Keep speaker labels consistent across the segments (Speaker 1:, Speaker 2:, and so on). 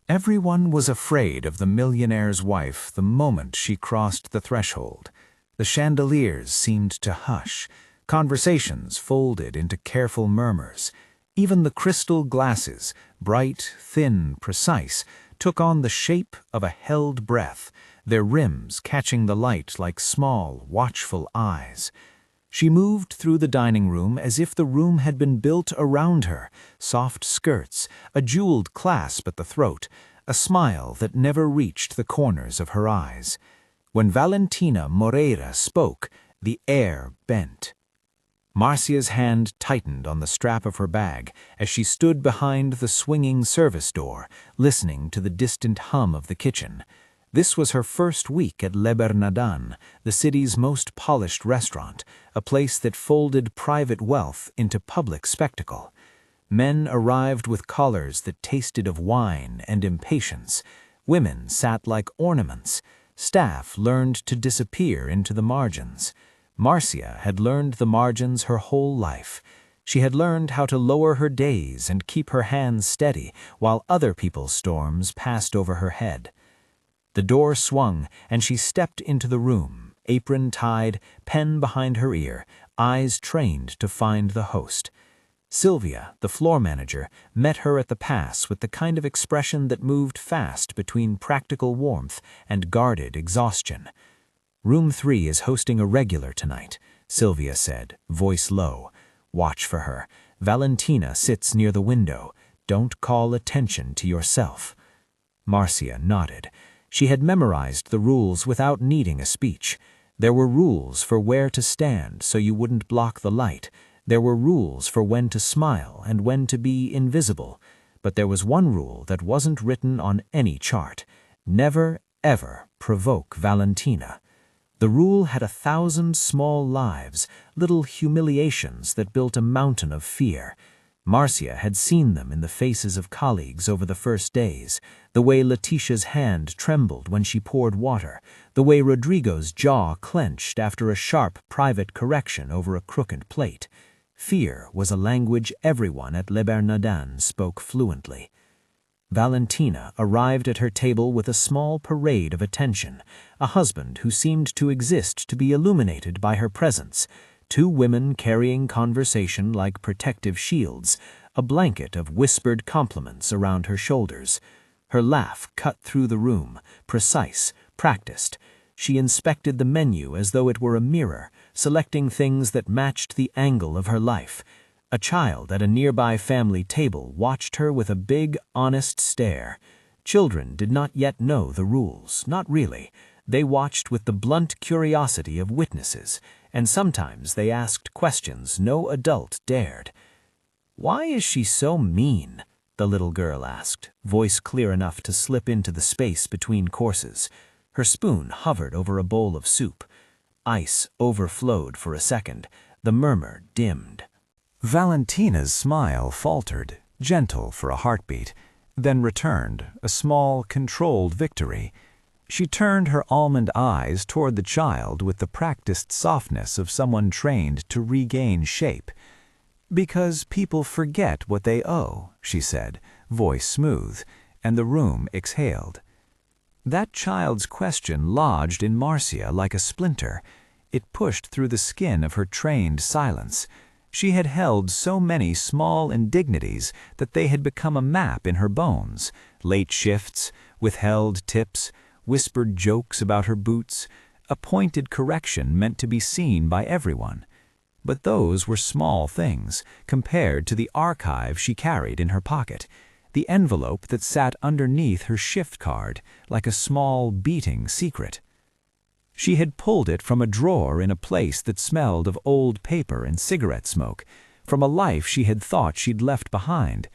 Speaker 1: Everyone was afraid of the millionaire's wife the moment she crossed the threshold. The chandeliers seemed to hush. Conversations folded into careful murmurs. Even the crystal glasses, bright, thin, precise, took on the shape of a held breath, their rims catching the light like small, watchful eyes. She moved through the dining room as if the room had been built around her, soft skirts, a jeweled clasp at the throat, a smile that never reached the corners of her eyes. When Valentina Moreira spoke, the air bent. Márcia's hand tightened on the strap of her bag as she stood behind the swinging service door, listening to the distant hum of the kitchen. This was her first week at LeBernardan, the city's most polished restaurant, a place that folded private wealth into public spectacle. Men arrived with collars that tasted of wine and impatience. Women sat like ornaments. Staff learned to disappear into the margins. Márcia had learned the margins her whole life. She had learned how to lower her gaze and keep her hands steady while other people's storms passed over her head. The door swung, and she stepped into the room, apron tied, pen behind her ear, eyes trained to find the host. Sylvia, the floor manager, met her at the pass with the kind of expression that moved fast between practical warmth and guarded exhaustion. "Room 3 is hosting a regular tonight," Sylvia said, voice low. "Watch for her. Valentina sits near the window. Don't call attention to yourself." Márcia nodded. She had memorized the rules without needing a speech. There were rules for where to stand so you wouldn't block the light. There were rules for when to smile and when to be invisible. But there was one rule that wasn't written on any chart. Never, ever provoke Valentina. The rule had 1,000 small lives, little humiliations that built a mountain of fear. Márcia had seen them in the faces of colleagues over the first days, the way Letitia's hand trembled when she poured water, the way Rodrigo's jaw clenched after a sharp private correction over a crooked plate. Fear was a language everyone at LeBernardan spoke fluently. Valentina arrived at her table with a small parade of attention, a husband who seemed to exist to be illuminated by her presence, 2 women carrying conversation like protective shields, a blanket of whispered compliments around her shoulders. Her laugh cut through the room, precise, practiced. She inspected the menu as though it were a mirror, selecting things that matched the angle of her life. A child at a nearby family table watched her with a big, honest stare. Children did not yet know the rules, not really. They watched with the blunt curiosity of witnesses, and sometimes they asked questions no adult dared. "Why is she so mean?" the little girl asked, voice clear enough to slip into the space between courses. Her spoon hovered over a bowl of soup. Ice overflowed for a second. The murmur dimmed. Valentina's smile faltered, gentle for a heartbeat, then returned, a small, controlled victory. She turned her almond eyes toward the child with the practiced softness of someone trained to regain shape. "Because people forget what they owe," she said, voice smooth, and the room exhaled. That child's question lodged in Márcia like a splinter. It pushed through the skin of her trained silence. She had held so many small indignities that they had become a map in her bones. Late shifts, withheld tips, whispered jokes about her boots, a pointed correction meant to be seen by everyone. But those were small things compared to the archive she carried in her pocket, the envelope that sat underneath her shift card like a small beating secret. She had pulled it from a drawer in a place that smelled of old paper and cigarette smoke, from a life she had thought she'd left behind.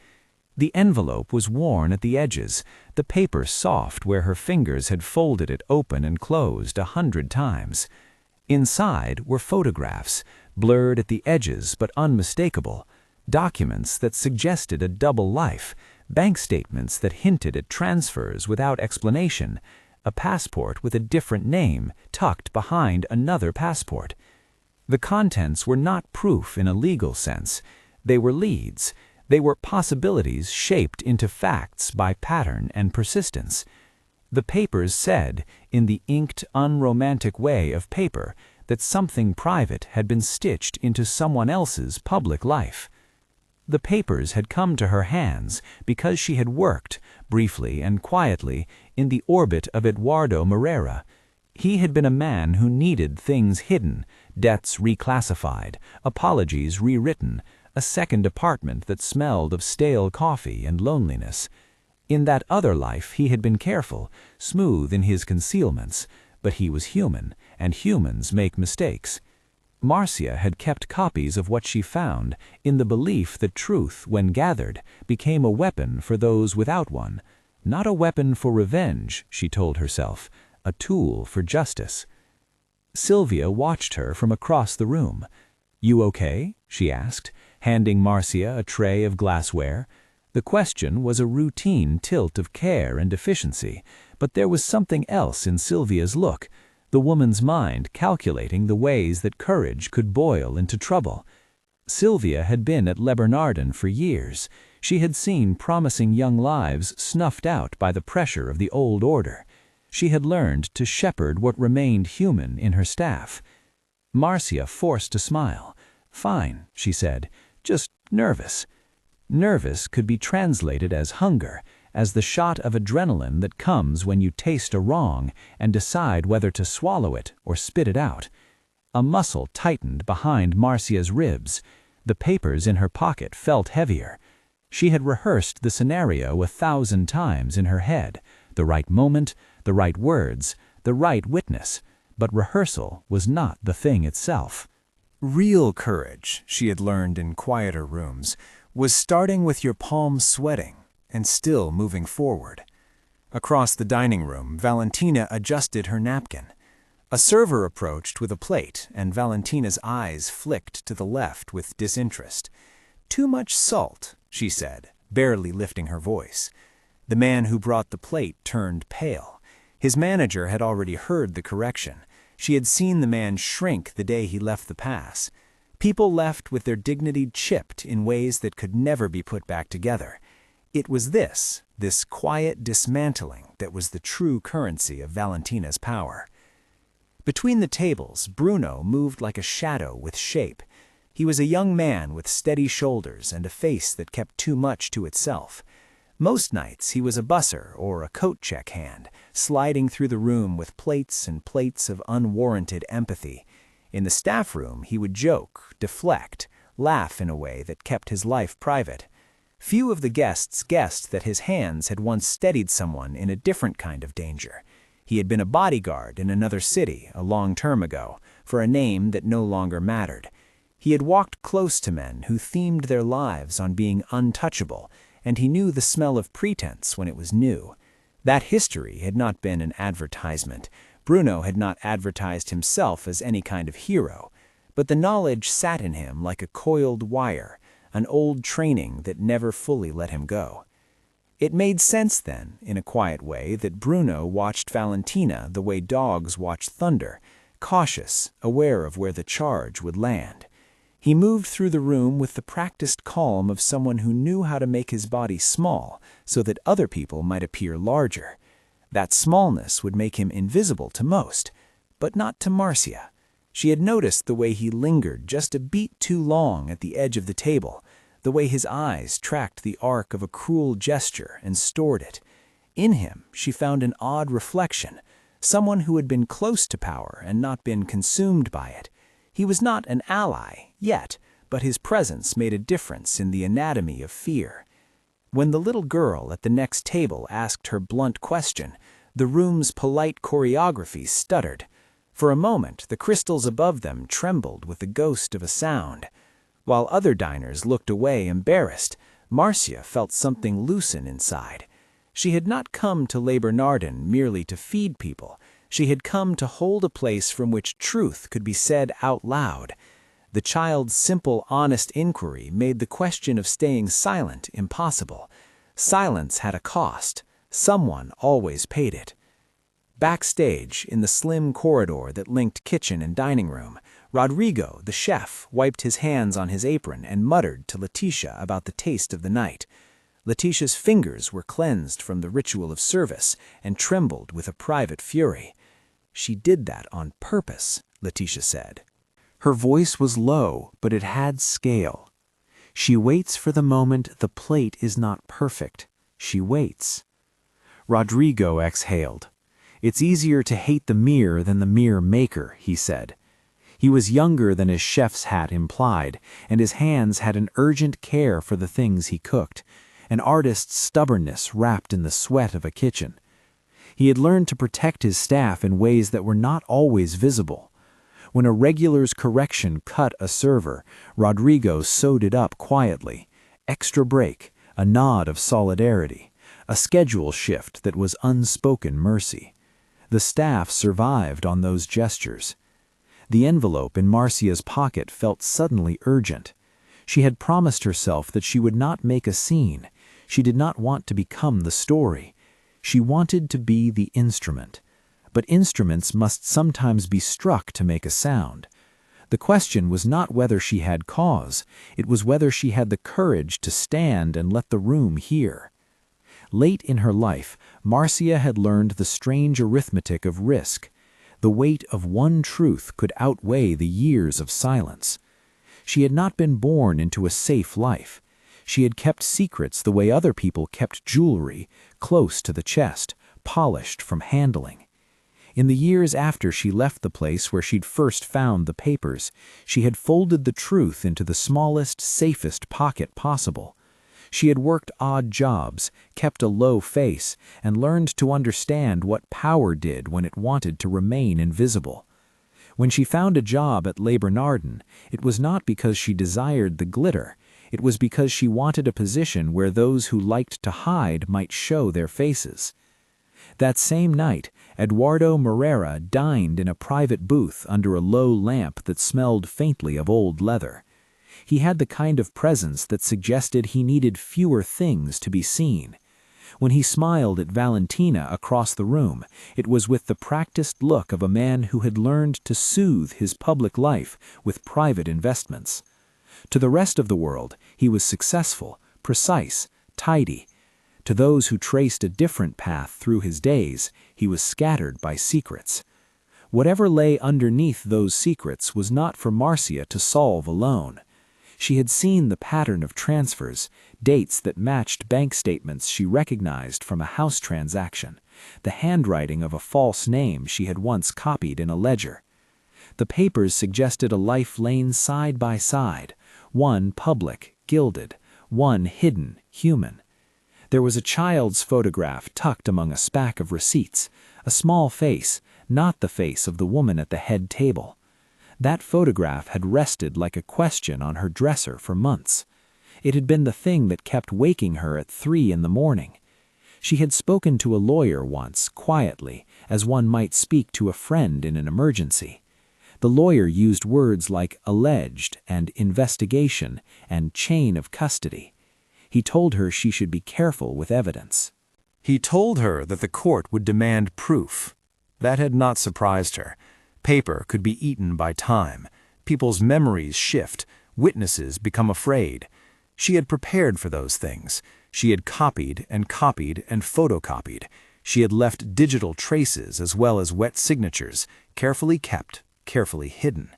Speaker 1: The envelope was worn at the edges, the paper soft where her fingers had folded it open and closed 100 times. Inside were photographs, blurred at the edges but unmistakable, documents that suggested a double life, bank statements that hinted at transfers without explanation, a passport with a different name tucked behind another passport. The contents were not proof in a legal sense. They were leads. They were possibilities shaped into facts by pattern and persistence. The papers said, in the inked, unromantic way of paper, that something private had been stitched into someone else's public life. The papers had come to her hands because she had worked, briefly and quietly, in the orbit of Eduardo Moreira. He had been a man who needed things hidden, debts reclassified, apologies rewritten, a second apartment that smelled of stale coffee and loneliness. In that other life he had been careful, smooth in his concealments, but he was human, and humans make mistakes. Márcia had kept copies of what she found, in the belief that truth, when gathered, became a weapon for those without one. Not a weapon for revenge, she told herself, a tool for justice. Sylvia watched her from across the room. "You okay?" she asked, handing Márcia a tray of glassware. The question was a routine tilt of care and efficiency, but there was something else in Sylvia's look, the woman's mind calculating the ways that courage could boil into trouble. Sylvia had been at LeBernardan for years. She had seen promising young lives snuffed out by the pressure of the old order. She had learned to shepherd what remained human in her staff. Márcia forced a smile. "Fine," she said, "just nervous." Nervous could be translated as hunger, as the shot of adrenaline that comes when you taste a wrong and decide whether to swallow it or spit it out. A muscle tightened behind Márcia's ribs. The papers in her pocket felt heavier. She had rehearsed the scenario 1,000 times in her head, the right moment, the right words, the right witness, but rehearsal was not the thing itself. Real courage, she had learned in quieter rooms, was starting with your palms sweating and still moving forward. Across the dining room, Valentina adjusted her napkin. A server approached with a plate, and Valentina's eyes flicked to the left with disinterest. "Too much salt," she said, barely lifting her voice. The man who brought the plate turned pale. His manager had already heard the correction. She had seen the man shrink the day he left the pass. People left with their dignity chipped in ways that could never be put back together. It was this quiet dismantling that was the true currency of Valentina's power. Between the tables, Bruno moved like a shadow with shape. He was a young man with steady shoulders and a face that kept too much to itself. Most nights he was a busser or a coat check hand, sliding through the room with plates and plates of unwarranted empathy. In the staff room he would joke, deflect, laugh in a way that kept his life private. Few of the guests guessed that his hands had once steadied someone in a different kind of danger. He had been a bodyguard in another city a long term ago, for a name that no longer mattered. He had walked close to men who themed their lives on being untouchable, and he knew the smell of pretense when it was new. That history had not been an advertisement. Bruno had not advertised himself as any kind of hero, but the knowledge sat in him like a coiled wire, an old training that never fully let him go. It made sense then, in a quiet way, that Bruno watched Valentina the way dogs watch thunder, cautious, aware of where the charge would land. He moved through the room with the practiced calm of someone who knew how to make his body small so that other people might appear larger. That smallness would make him invisible to most, but not to Márcia. She had noticed the way he lingered just a beat too long at the edge of the table, the way his eyes tracked the arc of a cruel gesture and stored it. In him, she found an odd reflection, someone who had been close to power and not been consumed by it. He was not an ally yet, but his presence made a difference in the anatomy of fear. When the little girl at the next table asked her blunt question, the room's polite choreography stuttered. For a moment, the crystals above them trembled with the ghost of a sound. While other diners looked away embarrassed, Márcia felt something loosen inside. She had not come to LeBernardan merely to feed people. She had come to hold a place from which truth could be said out loud. The child's simple, honest inquiry made the question of staying silent impossible. Silence had a cost. Someone always paid it. Backstage, in the slim corridor that linked kitchen and dining room, Rodrigo, the chef, wiped his hands on his apron and muttered to Letitia about the taste of the night. Letitia's fingers were cleansed from the ritual of service and trembled with a private fury. "She did that on purpose," Letitia said. Her voice was low, but it had scale. "She waits for the moment the plate is not perfect. She waits." Rodrigo exhaled. "It's easier to hate the mirror than the mirror maker," he said. He was younger than his chef's hat implied, and his hands had an urgent care for the things he cooked, an artist's stubbornness wrapped in the sweat of a kitchen. He had learned to protect his staff in ways that were not always visible. When a regular's correction cut a server, Rodrigo sewed it up quietly. Extra break, a nod of solidarity, a schedule shift that was unspoken mercy. The staff survived on those gestures. The envelope in Márcia's pocket felt suddenly urgent. She had promised herself that she would not make a scene. She did not want to become the story. She wanted to be the instrument. But instruments must sometimes be struck to make a sound. The question was not whether she had cause, it was whether she had the courage to stand and let the room hear. Late in her life, Márcia had learned the strange arithmetic of risk. The weight of one truth could outweigh the years of silence. She had not been born into a safe life. She had kept secrets the way other people kept jewelry, close to the chest, polished from handling. In the years after she left the place where she'd first found the papers, she had folded the truth into the smallest, safest pocket possible. She had worked odd jobs, kept a low face, and learned to understand what power did when it wanted to remain invisible. When she found a job at LeBernardan, it was not because she desired the glitter. It was because she wanted a position where those who liked to hide might show their faces. That same night, Eduardo Moreira dined in a private booth under a low lamp that smelled faintly of old leather. He had the kind of presence that suggested he needed fewer things to be seen. When he smiled at Valentina across the room, it was with the practiced look of a man who had learned to soothe his public life with private investments. To the rest of the world, he was successful, precise, tidy. To those who traced a different path through his days, he was scattered by secrets. Whatever lay underneath those secrets was not for Márcia to solve alone. She had seen the pattern of transfers, dates that matched bank statements she recognized from a house transaction, the handwriting of a false name she had once copied in a ledger. The papers suggested a life lain side by side, one public, gilded, one hidden, human. There was a child's photograph tucked among a stack of receipts, a small face, not the face of the woman at the head table. That photograph had rested like a question on her dresser for months. It had been the thing that kept waking her at 3 in the morning. She had spoken to a lawyer once, quietly, as one might speak to a friend in an emergency. The lawyer used words like alleged and investigation and chain of custody. He told her she should be careful with evidence. He told her that the court would demand proof. That had not surprised her. Paper could be eaten by time. People's memories shift. Witnesses become afraid. She had prepared for those things. She had copied and photocopied. She had left digital traces as well as wet signatures, carefully kept, carefully hidden.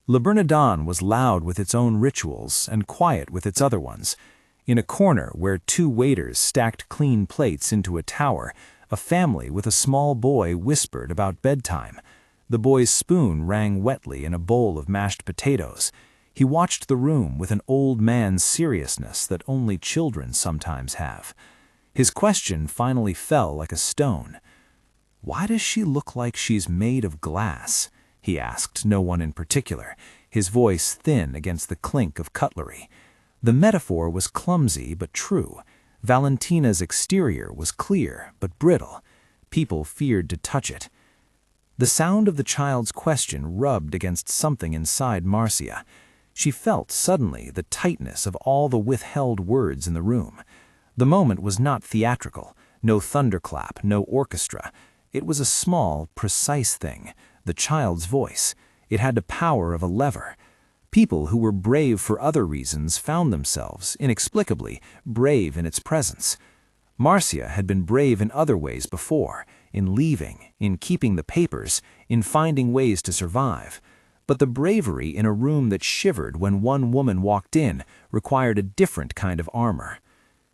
Speaker 1: LeBernardan was loud with its own rituals and quiet with its other ones. In a corner where 2 waiters stacked clean plates into a tower, a family with a small boy whispered about bedtime. The boy's spoon rang wetly in a bowl of mashed potatoes. He watched the room with an old man's seriousness that only children sometimes have. His question finally fell like a stone. "Why does she look like she's made of glass?" he asked no one in particular, his voice thin against the clink of cutlery. The metaphor was clumsy but true. Valentina's exterior was clear but brittle. People feared to touch it. The sound of the child's question rubbed against something inside Márcia. She felt suddenly the tightness of all the withheld words in the room. The moment was not theatrical, no thunderclap, no orchestra. It was a small, precise thing, the child's voice. It had the power of a lever. People who were brave for other reasons found themselves, inexplicably, brave in its presence. Márcia had been brave in other ways before, in leaving, in keeping the papers, in finding ways to survive. But the bravery in a room that shivered when one woman walked in required a different kind of armor.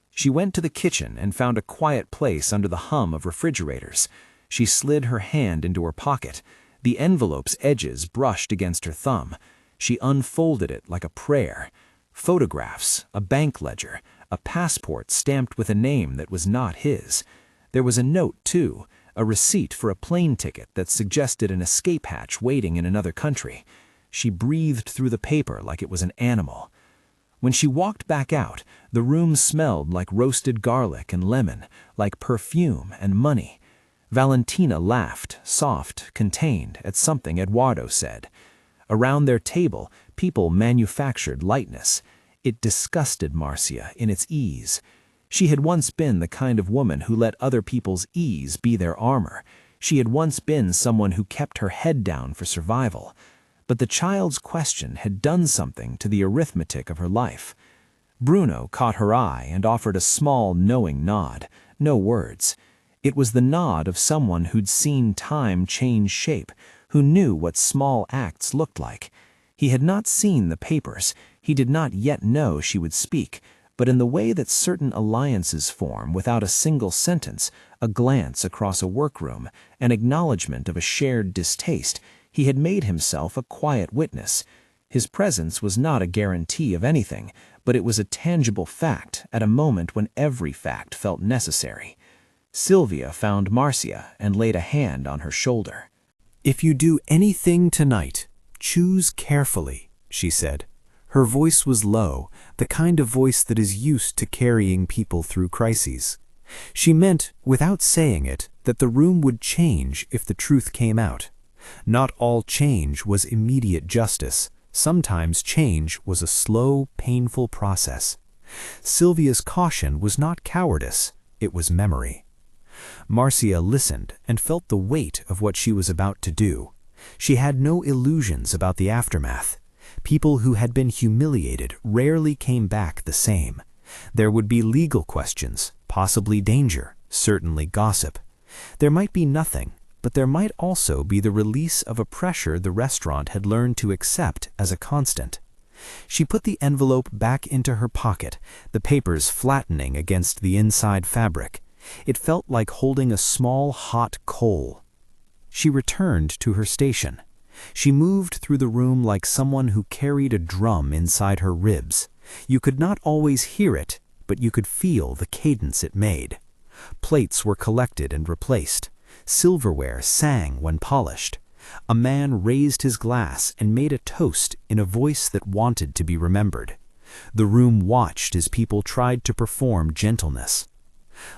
Speaker 1: She went to the kitchen and found a quiet place under the hum of refrigerators. She slid her hand into her pocket. The envelope's edges brushed against her thumb. She unfolded it like a prayer. Photographs, a bank ledger, a passport stamped with a name that was not his. There was a note, too, a receipt for a plane ticket that suggested an escape hatch waiting in another country. She breathed through the paper like it was an animal. When she walked back out, the room smelled like roasted garlic and lemon, like perfume and money. Valentina laughed, soft, contained, at something Eduardo said. Around their table, people manufactured lightness. It disgusted Márcia in its ease. She had once been the kind of woman who let other people's ease be their armor. She had once been someone who kept her head down for survival. But the child's question had done something to the arithmetic of her life. Bruno caught her eye and offered a small, knowing nod. No words. It was the nod of someone who'd seen time change shape, who knew what small acts looked like. He had not seen the papers. He did not yet know she would speak, but in the way that certain alliances form without a single sentence, a glance across a workroom, an acknowledgement of a shared distaste, he had made himself a quiet witness. His presence was not a guarantee of anything, but it was a tangible fact at a moment when every fact felt necessary. Sylvia found Márcia and laid a hand on her shoulder.
Speaker 2: "If you do anything tonight, choose carefully," she said. Her voice was low, the kind of voice that is used to carrying people through crises. She meant, without saying it, that the room would change if the truth came out. Not all change was immediate justice. Sometimes change was a slow, painful process. Sylvia's caution was not cowardice, it was memory. Márcia listened and felt the weight of what she was about to do. She had no illusions about the aftermath. People who had been humiliated rarely came back the same. There would be legal questions, possibly danger, certainly gossip. There might be nothing, but there might also be the release of a pressure the restaurant had learned to accept as a constant. She put the envelope back into her pocket, the papers flattening against the inside fabric. It felt like holding a small hot coal. She returned to her station. She moved through the room like someone who carried a drum inside her ribs. You could not always hear it, but you could feel the cadence it made. Plates were collected and replaced. Silverware sang when polished. A man raised his glass and made a toast in a voice that wanted to be remembered. The room watched as people tried to perform gentleness.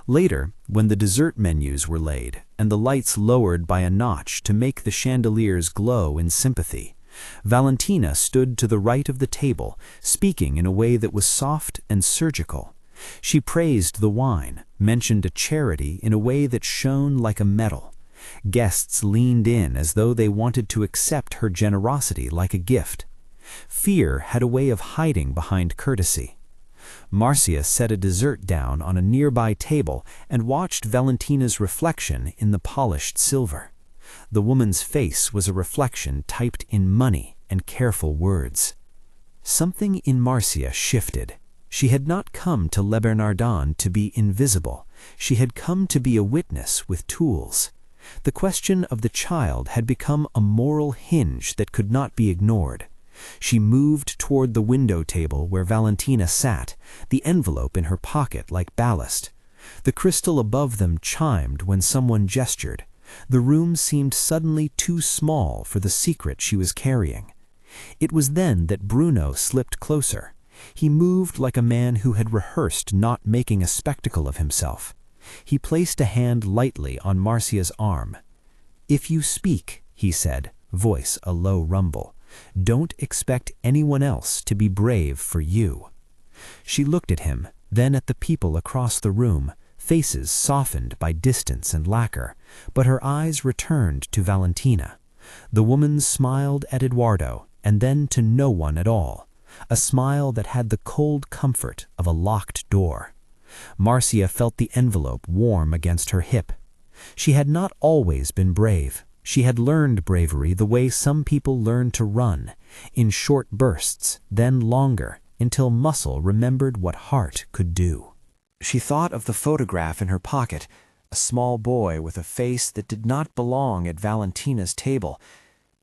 Speaker 2: Later, when the dessert menus were laid and the lights lowered by a notch to make the chandeliers glow in sympathy, Valentina stood to the right of the table, speaking in a way that was soft and surgical. She praised the wine, mentioned a charity in a way that shone like a medal. Guests leaned in as though they wanted to accept her generosity like a gift. Fear had a way of hiding behind courtesy. Márcia set a dessert down on a nearby table and watched Valentina's reflection in the polished silver. The woman's face was a reflection typed in money and careful words. Something in Márcia shifted. She had not come to LeBernardan to be invisible. She had come to be a witness with tools. The question of the child had become a moral hinge that could not be ignored. She moved toward the window table where Valentina sat, the envelope in her pocket like ballast. The crystal above them chimed when someone gestured. The room seemed suddenly too small for the secret she was carrying. It was then that Bruno slipped closer. He moved like a man who had rehearsed not making a spectacle of himself. He placed a hand lightly on Márcia's arm. "If you speak," he said, voice a low rumble, "don't expect anyone else to be brave for you." She looked at him, then at the people across the room, faces softened by distance and lacquer, but her eyes returned to Valentina. The woman smiled at Eduardo and then to no one at all, a smile that had the cold comfort of a locked door. Márcia felt the envelope warm against her hip. She had not always been brave. She had learned bravery the way some people learn to run, in short bursts, then longer, until muscle remembered what heart could do. She thought of the photograph in her pocket, a small boy with a face that did not belong at Valentina's table.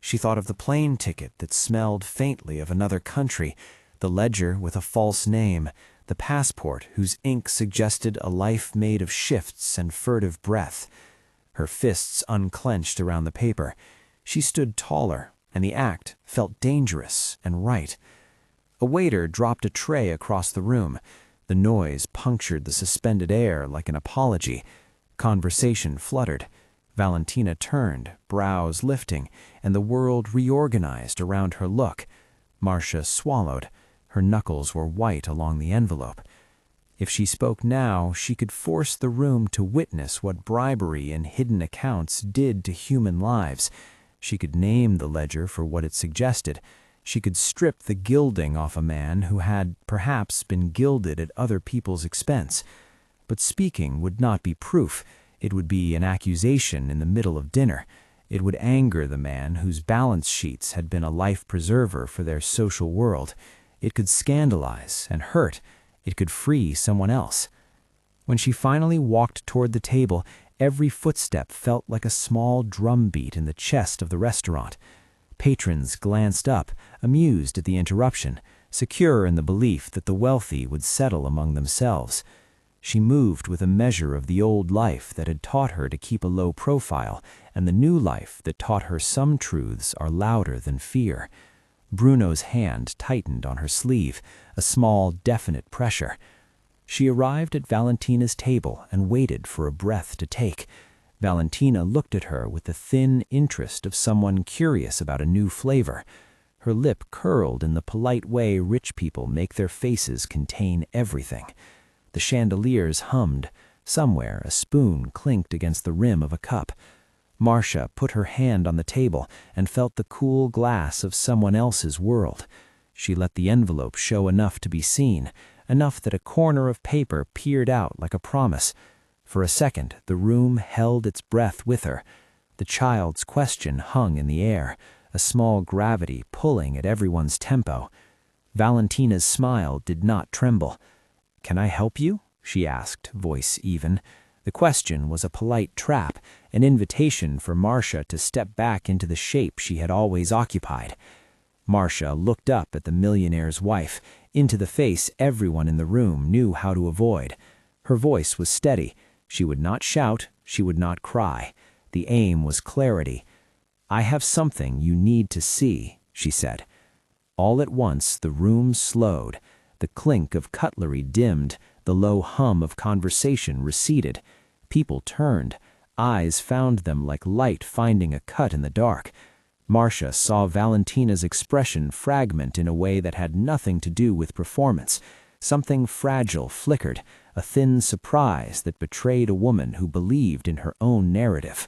Speaker 2: She thought of the plane ticket that smelled faintly of another country, the ledger with a false name, the passport whose ink suggested a life made of shifts and furtive breath. Her fists unclenched around the paper. She stood taller, and the act felt dangerous and right. A waiter dropped a tray across the room. The noise punctured the suspended air like an apology. Conversation fluttered. Valentina turned, brows lifting, and the world reorganized around her look. Márcia swallowed. Her knuckles were white along the envelope. If she spoke now, she could force the room to witness what bribery and hidden accounts did to human lives. She could name the ledger for what it suggested. She could strip the gilding off a man who had, perhaps, been gilded at other people's expense. But speaking would not be proof. It would be an accusation in the middle of dinner. It would anger the man whose balance sheets had been a life preserver for their social world. It could scandalize and hurt. It could free someone else. When she finally walked toward the table, every footstep felt like a small drumbeat in the chest of the restaurant. Patrons glanced up, amused at the interruption, secure in the belief that the wealthy would settle among themselves. She moved with a measure of the old life that had taught her to keep a low profile, and the new life that taught her some truths are louder than fear. Bruno's hand tightened on her sleeve, a small, definite pressure. She arrived at Valentina's table and waited for a breath to take. Valentina looked at her with the thin interest of someone curious about a new flavor. Her lip curled in the polite way rich people make their faces contain everything. The chandeliers hummed. Somewhere a spoon clinked against the rim of a cup. Márcia put her hand on the table and felt the cool glass of someone else's world. She let the envelope show enough to be seen, enough that a corner of paper peered out like a promise. For a second, the room held its breath with her. The child's question hung in the air, a small gravity pulling at everyone's tempo. Valentina's smile did not tremble. "Can I help you?" she asked, voice even. The question was a polite trap, an invitation for Márcia to step back into the shape she had always occupied. Márcia looked up at the millionaire's wife, into the face everyone in the room knew how to avoid. Her voice was steady. She would not shout, she would not cry. The aim was clarity. "I have something you need to see," she said. All at once the room slowed. The clink of cutlery dimmed. The low hum of conversation receded. People turned. Eyes found them like light finding a cut in the dark. Márcia saw Valentina's expression fragment in a way that had nothing to do with performance. Something fragile flickered, a thin surprise that betrayed a woman who believed in her own narrative.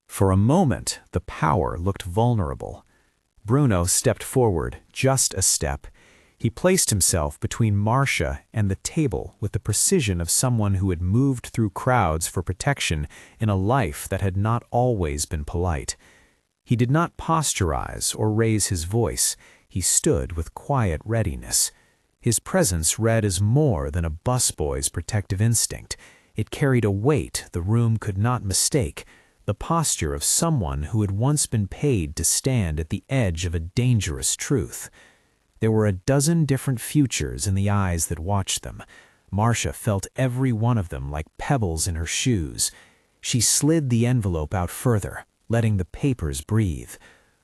Speaker 2: For a moment, the power looked vulnerable. Bruno stepped forward, just a step. He placed himself between Márcia and the table with the precision of someone who had moved through crowds for protection in a life that had not always been polite. He did not posturize or raise his voice. He stood with quiet readiness. His presence read as more than a busboy's protective instinct. It carried a weight the room could not mistake, the posture of someone who had once been paid to stand at the edge of a dangerous truth. There were a dozen different futures in the eyes that watched them. Márcia felt every one of them like pebbles in her shoes. She slid the envelope out further, letting the papers breathe.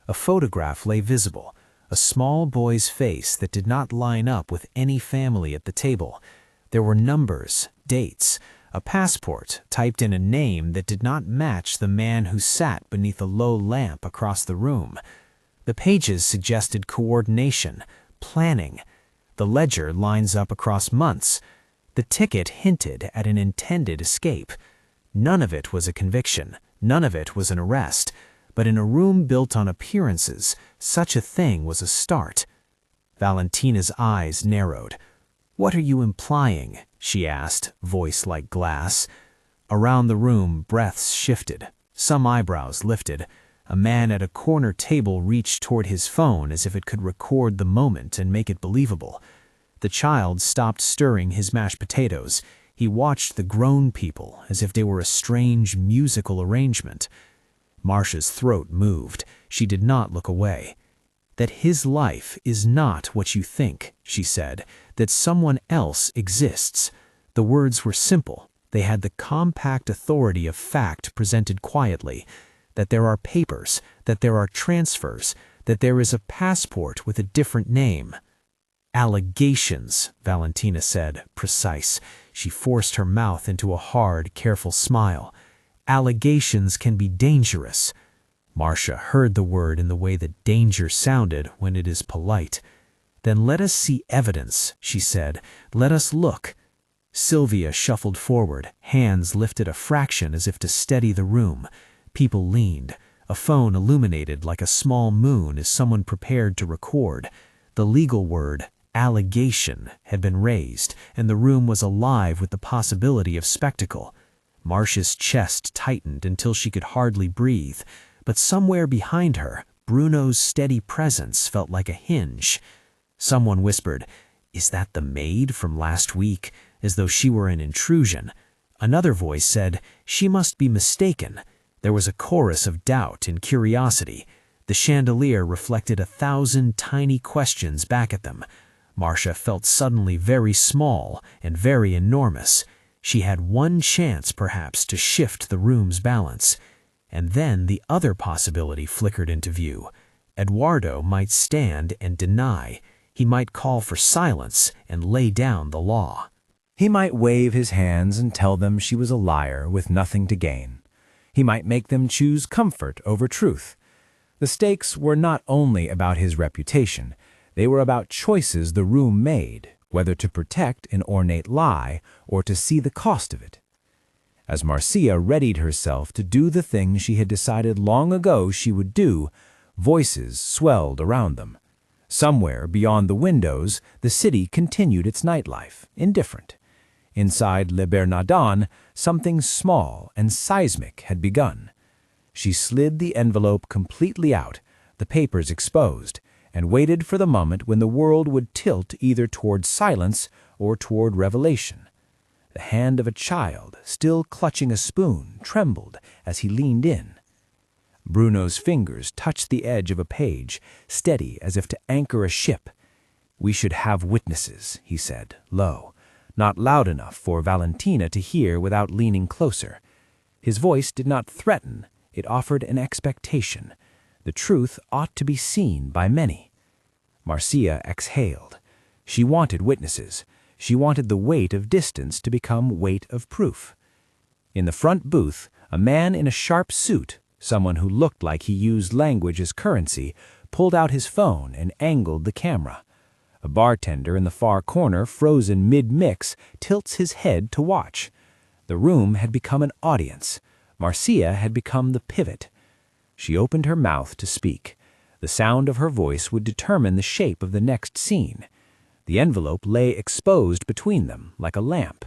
Speaker 2: A photograph lay visible, a small boy's face that did not line up with any family at the table. There were numbers, dates, a passport typed in a name that did not match the man who sat beneath a low lamp across the room. The pages suggested coordination, planning. The ledger lines up across months. The ticket hinted at an intended escape. None of it was a conviction, none of it was an arrest, but in a room built on appearances, such a thing was a start. Valentina's eyes narrowed. "What are you implying?" she asked, voice like glass. Around the room, breaths shifted. Some eyebrows lifted. A man at a corner table reached toward his phone as if it could record the moment and make it believable. The child stopped stirring his mashed potatoes. He watched the grown people as if they were a strange musical arrangement. Márcia's throat moved. She did not look away. "That his life is not what you think," she said. "That someone else exists." The words were simple. They had the compact authority of fact presented quietly. That there are papers, that there are transfers, that there is a passport with a different name. "Allegations," Valentina said, precise. She forced her mouth into a hard, careful smile. "Allegations can be dangerous." Márcia heard the word in the way that danger sounded when it is polite. "Then let us see evidence," she said. "Let us look." Sylvia shuffled forward, hands lifted a fraction as if to steady the room. People leaned. A phone illuminated like a small moon as someone prepared to record. The legal word, allegation, had been raised, and the room was alive with the possibility of spectacle. Márcia's chest tightened until she could hardly breathe, but somewhere behind her, Bruno's steady presence felt like a hinge. Someone whispered, "Is that the maid from last week?" as though she were an intrusion. Another voice said, "She must be mistaken." There was a chorus of doubt and curiosity. The chandelier reflected 1,000 tiny questions back at them. Márcia felt suddenly very small and very enormous. She had one chance, perhaps, to shift the room's balance. And then the other possibility flickered into view. Eduardo might stand and deny. He might call for silence and lay down the law.
Speaker 1: He might wave his hands and tell them she was a liar with nothing to gain. He might make them choose comfort over truth. The stakes were not only about his reputation, they were about choices the room made, whether to protect an ornate lie or to see the cost of it. As Márcia readied herself to do the thing she had decided long ago she would do, voices swelled around them. Somewhere beyond the windows, the city continued its nightlife, indifferent. Inside LeBernardan, something small and seismic had begun. She slid the envelope completely out, the papers exposed, and waited for the moment when the world would tilt either toward silence or toward revelation. The hand of a child, still clutching a spoon, trembled as he leaned in. Bruno's fingers touched the edge of a page, steady as if to anchor a ship. "We should have witnesses," he said, low, not loud enough for Valentina to hear without leaning closer. His voice did not threaten, it offered an expectation. The truth ought to be seen by many. Márcia exhaled. She wanted witnesses. She wanted the weight of distance to become weight of proof. In the front booth, a man in a sharp suit, someone who looked like he used language as currency, pulled out his phone and angled the camera. A bartender in the far corner, frozen mid-mix, tilts his head to watch. The room had become an audience. Márcia had become the pivot. She opened her mouth to speak. The sound of her voice would determine the shape of the next scene. The envelope lay exposed between them, like a lamp.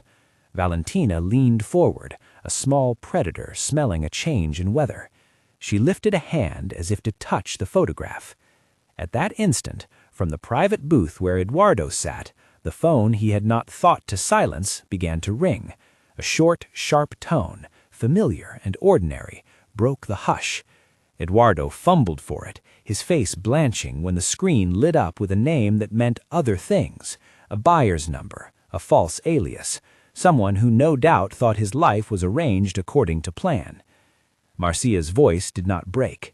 Speaker 1: Valentina leaned forward, a small predator smelling a change in weather. She lifted a hand as if to touch the photograph. At that instant, from the private booth where Eduardo sat, the phone he had not thought to silence began to ring. A short, sharp tone, familiar and ordinary, broke the hush. Eduardo fumbled for it, his face blanching when the screen lit up with a name that meant other things, a buyer's number, a false alias, someone who no doubt thought his life was arranged according to plan. Márcia's voice did not break.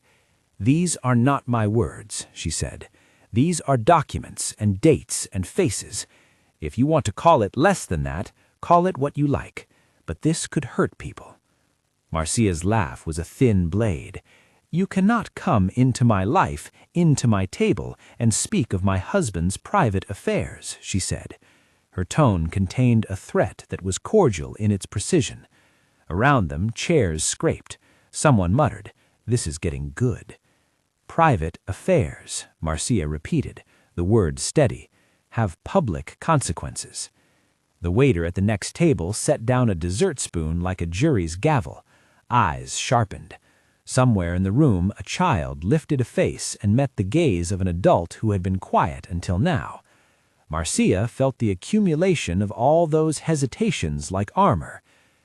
Speaker 1: "These are not my words," she said. "These are documents and dates and faces. If you want to call it less than that, call it what you like. But this could hurt people." Márcia's laugh was a thin blade. "You cannot come into my life, into my table, and speak of my husband's private affairs," she said. Her tone contained a threat that was cordial in its precision. Around them, chairs scraped. Someone muttered, "This is getting good." "Private affairs," Márcia repeated, the word steady, "have public consequences." The waiter at the next table set down a dessert spoon like a jury's gavel, eyes sharpened. Somewhere in the room, a child lifted a face and met the gaze of an adult who had been quiet until now. Márcia felt the accumulation of all those hesitations like armor.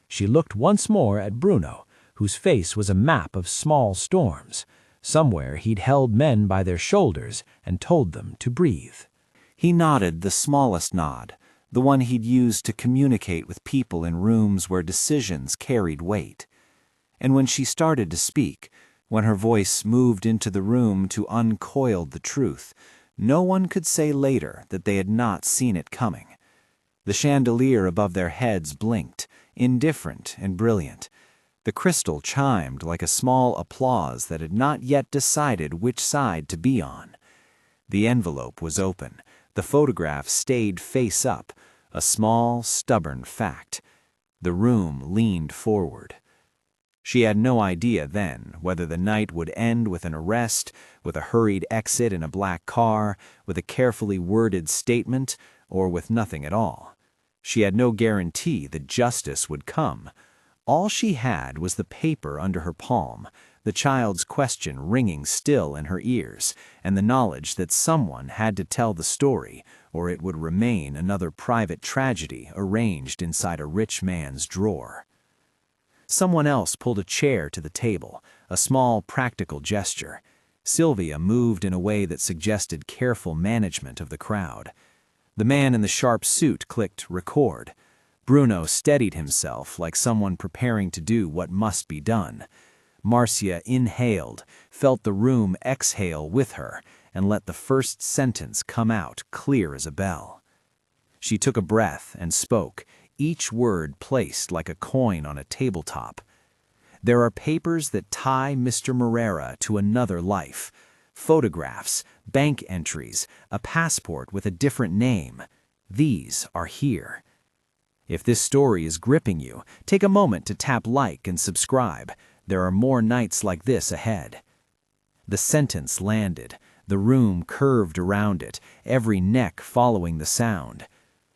Speaker 1: She looked once more at Bruno, whose face was a map of small storms. Somewhere he'd held men by their shoulders and told them to breathe.
Speaker 2: He nodded the smallest nod, the one he'd used to communicate with people in rooms where decisions carried weight. And when she started to speak, when her voice moved into the room to uncoil the truth, no one could say later that they had not seen it coming. The chandelier above their heads blinked, indifferent and brilliant. The crystal chimed like a small applause that had not yet decided which side to be on. The envelope was open. The photograph stayed face up, a small, stubborn fact. The room leaned forward. She had no idea then whether the night would end with an arrest, with a hurried exit in a black car, with a carefully worded statement, or with nothing at all. She had no guarantee that justice would come. All she had was the paper under her palm, the child's question ringing still in her ears, and the knowledge that someone had to tell the story, or it would remain another private tragedy arranged inside a rich man's drawer. Someone else pulled a chair to the table, a small practical gesture. Sylvia moved in a way that suggested careful management of the crowd. The man in the sharp suit clicked record. Bruno steadied himself like someone preparing to do what must be done. Márcia inhaled, felt the room exhale with her, and let the first sentence come out clear as a bell. She took a breath and spoke, each word placed like a coin on a tabletop. There are papers that tie Mr. Moreira to another life. Photographs, bank entries, a passport with a different name. These are here. If this story is gripping you, take a moment to tap like and subscribe. There are more nights like this ahead. The sentence landed. The room curved around it, every neck following the sound.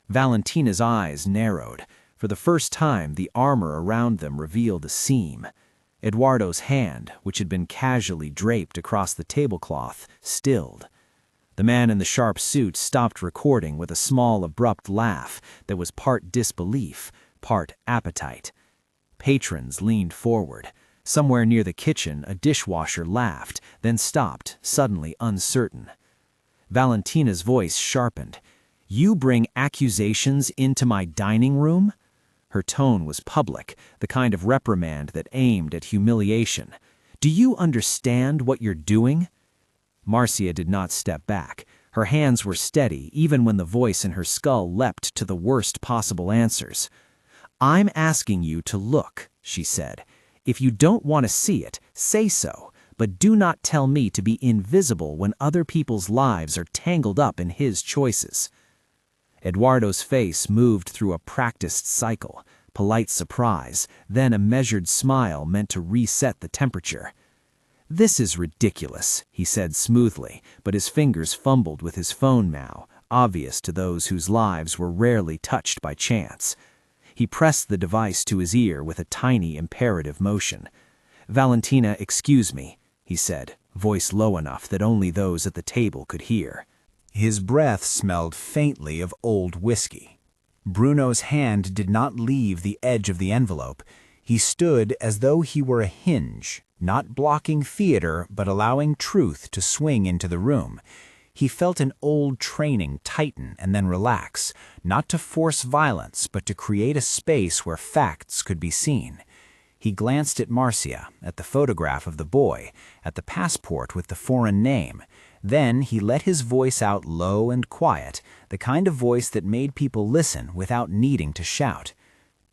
Speaker 2: Valentina's eyes narrowed. For the first time, the armor around them revealed a seam. Eduardo's hand, which had been casually draped across the tablecloth, stilled. The man in the sharp suit stopped recording with a small, abrupt laugh that was part disbelief, part appetite. Patrons leaned forward. Somewhere near the kitchen, a dishwasher laughed, then stopped, suddenly uncertain. Valentina's voice sharpened. "You bring accusations into my dining room?" Her tone was public, the kind of reprimand that aimed at humiliation. "Do you understand what you're doing?" Márcia did not step back. Her hands were steady, even when the voice in her skull leapt to the worst possible answers. "I'm asking you to look," she said. "If you don't want to see it, say so, but do not tell me to be invisible when other people's lives are tangled up in his choices." Eduardo's face moved through a practiced cycle, polite surprise, then a measured smile meant to reset the temperature. "This is ridiculous," he said smoothly, but his fingers fumbled with his phone now, obvious to those whose lives were rarely touched by chance. He pressed the device to his ear with a tiny imperative motion. "Valentina, excuse me," he said, voice low enough that only those at the table could hear. His breath smelled faintly of old whiskey. Bruno's hand did not leave the edge of the envelope. He stood as though he were a hinge, not blocking theater but allowing truth to swing into the room. He felt an old training tighten and then relax, not to force violence but to create a space where facts could be seen. He glanced at Márcia, at the photograph of the boy, at the passport with the foreign name. Then he let his voice out low and quiet, the kind of voice that made people listen without needing to shout.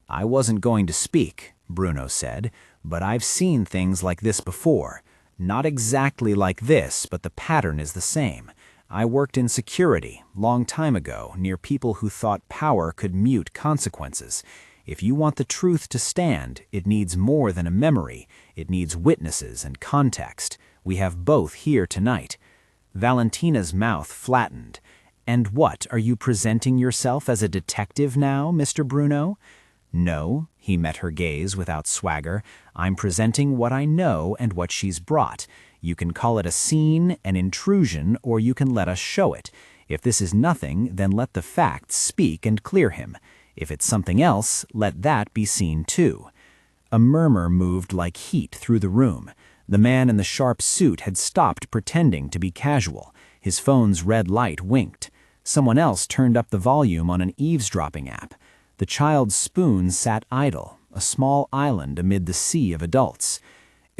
Speaker 2: "I wasn't going to speak," Bruno said, "but I've seen things like this before. Not exactly like this, but the pattern is the same.
Speaker 1: I worked in security, long time ago, near people who thought power could mute consequences. If you want the truth to stand, it needs more than a memory. It needs witnesses and context. We have both here tonight." Valentina's mouth flattened. "And what, are you presenting yourself as a detective now, Mr. Bruno?" "No," he met her gaze without swagger. "I'm presenting what I know and what she's brought. You can call it a scene, an intrusion, or you can let us show it. If this is nothing, then let the facts speak and clear him. If it's something else, let that be seen too." A murmur moved like heat through the room. The man in the sharp suit had stopped pretending to be casual. His phone's red light winked. Someone else turned up the volume on an eavesdropping app. The child's spoon sat idle, a small island amid the sea of adults.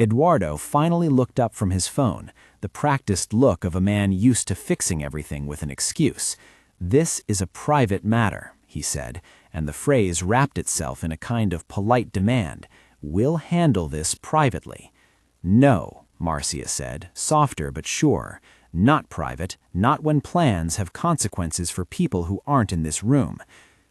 Speaker 1: Eduardo finally looked up from his phone, the practiced look of a man used to fixing everything with an excuse. "This is a private matter," he said, and the phrase wrapped itself in a kind of polite demand. "We'll handle this privately." "No," Márcia said, softer but sure. "Not private, not when plans have consequences for people who aren't in this room."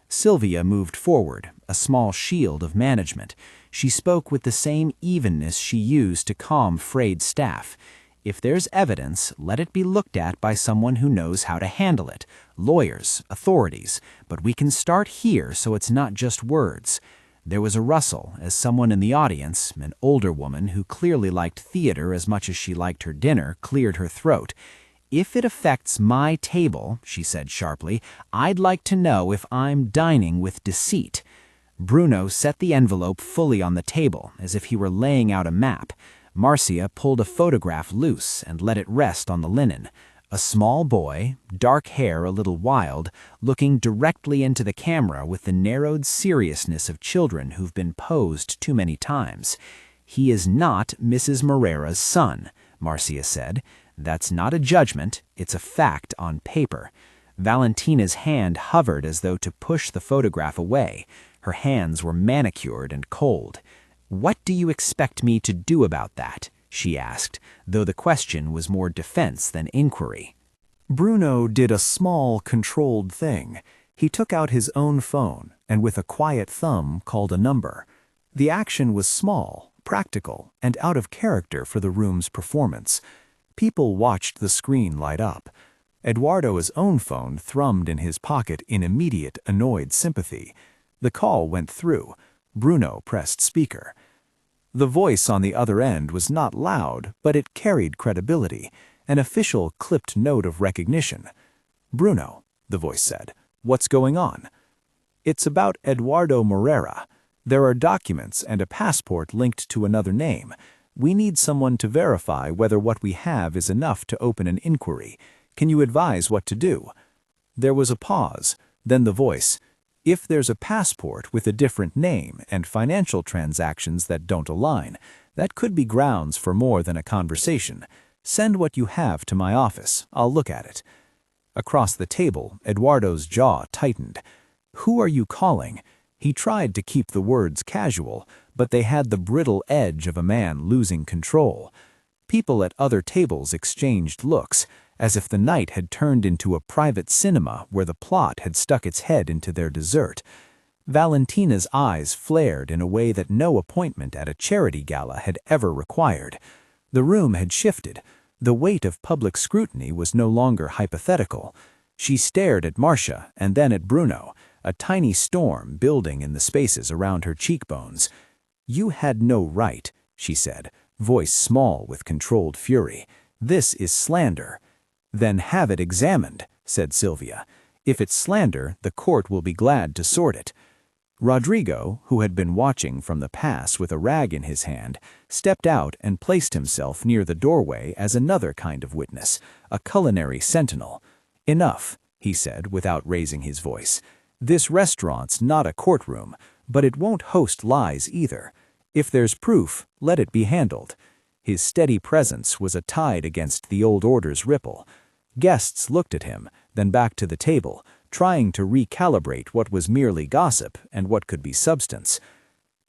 Speaker 1: Sylvia moved forward, a small shield of management. She spoke with the same evenness she used to calm frayed staff. "If there's evidence, let it be looked at by someone who knows how to handle it. Lawyers, authorities. But we can start here so it's not just words." There was a rustle as someone in the audience, an older woman who clearly liked theater as much as she liked her dinner, cleared her throat. "If it affects my table," she said sharply, "I'd like to know if I'm dining with deceit." Bruno set the envelope fully on the table, as if he were laying out a map. Márcia pulled a photograph loose and let it rest on the linen. A small boy, dark hair a little wild, looking directly into the camera with the narrowed seriousness of children who've been posed too many times. "He is not Mrs. Moreira's son," Márcia said. "That's not a judgment, it's a fact on paper." Valentina's hand hovered as though to push the photograph away. Her hands were manicured and cold. "What do you expect me to do about that?" she asked, though the question was more defense than inquiry. Bruno did a small, controlled thing. He took out his own phone and with a quiet thumb called a number. The action was small, practical, and out of character for the room's performance. People watched the screen light up. Eduardo's own phone thrummed in his pocket in immediate, annoyed sympathy. The call went through. Bruno pressed speaker. The voice on the other end was not loud, but it carried credibility, an official clipped note of recognition. "Bruno," the voice said, "what's going on?" "It's about Eduardo Moreira. There are documents and a passport linked to another name. We need someone to verify whether what we have is enough to open an inquiry. Can you advise what to do?" There was a pause, then the voice, "If there's a passport with a different name and financial transactions that don't align, that could be grounds for more than a conversation. Send what you have to my office. I'll look at it." Across the table, Eduardo's jaw tightened. "Who are you calling?" He tried to keep the words casual, but they had the brittle edge of a man losing control. People at other tables exchanged looks, as if the night had turned into a private cinema where the plot had stuck its head into their dessert. Valentina's eyes flared in a way that no appointment at a charity gala had ever required. The room had shifted. The weight of public scrutiny was no longer hypothetical. She stared at Márcia and then at Bruno, a tiny storm building in the spaces around her cheekbones. "You had no right," she said, voice small with controlled fury. "This is slander." "Then have it examined," said Sylvia. "If it's slander, the court will be glad to sort it." Rodrigo, who had been watching from the pass with a rag in his hand, stepped out and placed himself near the doorway as another kind of witness, a culinary sentinel. "Enough," he said without raising his voice. "This restaurant's not a courtroom, but it won't host lies either. If there's proof, let it be handled." His steady presence was a tide against the old order's ripple. Guests looked at him, then back to the table, trying to recalibrate what was merely gossip and what could be substance.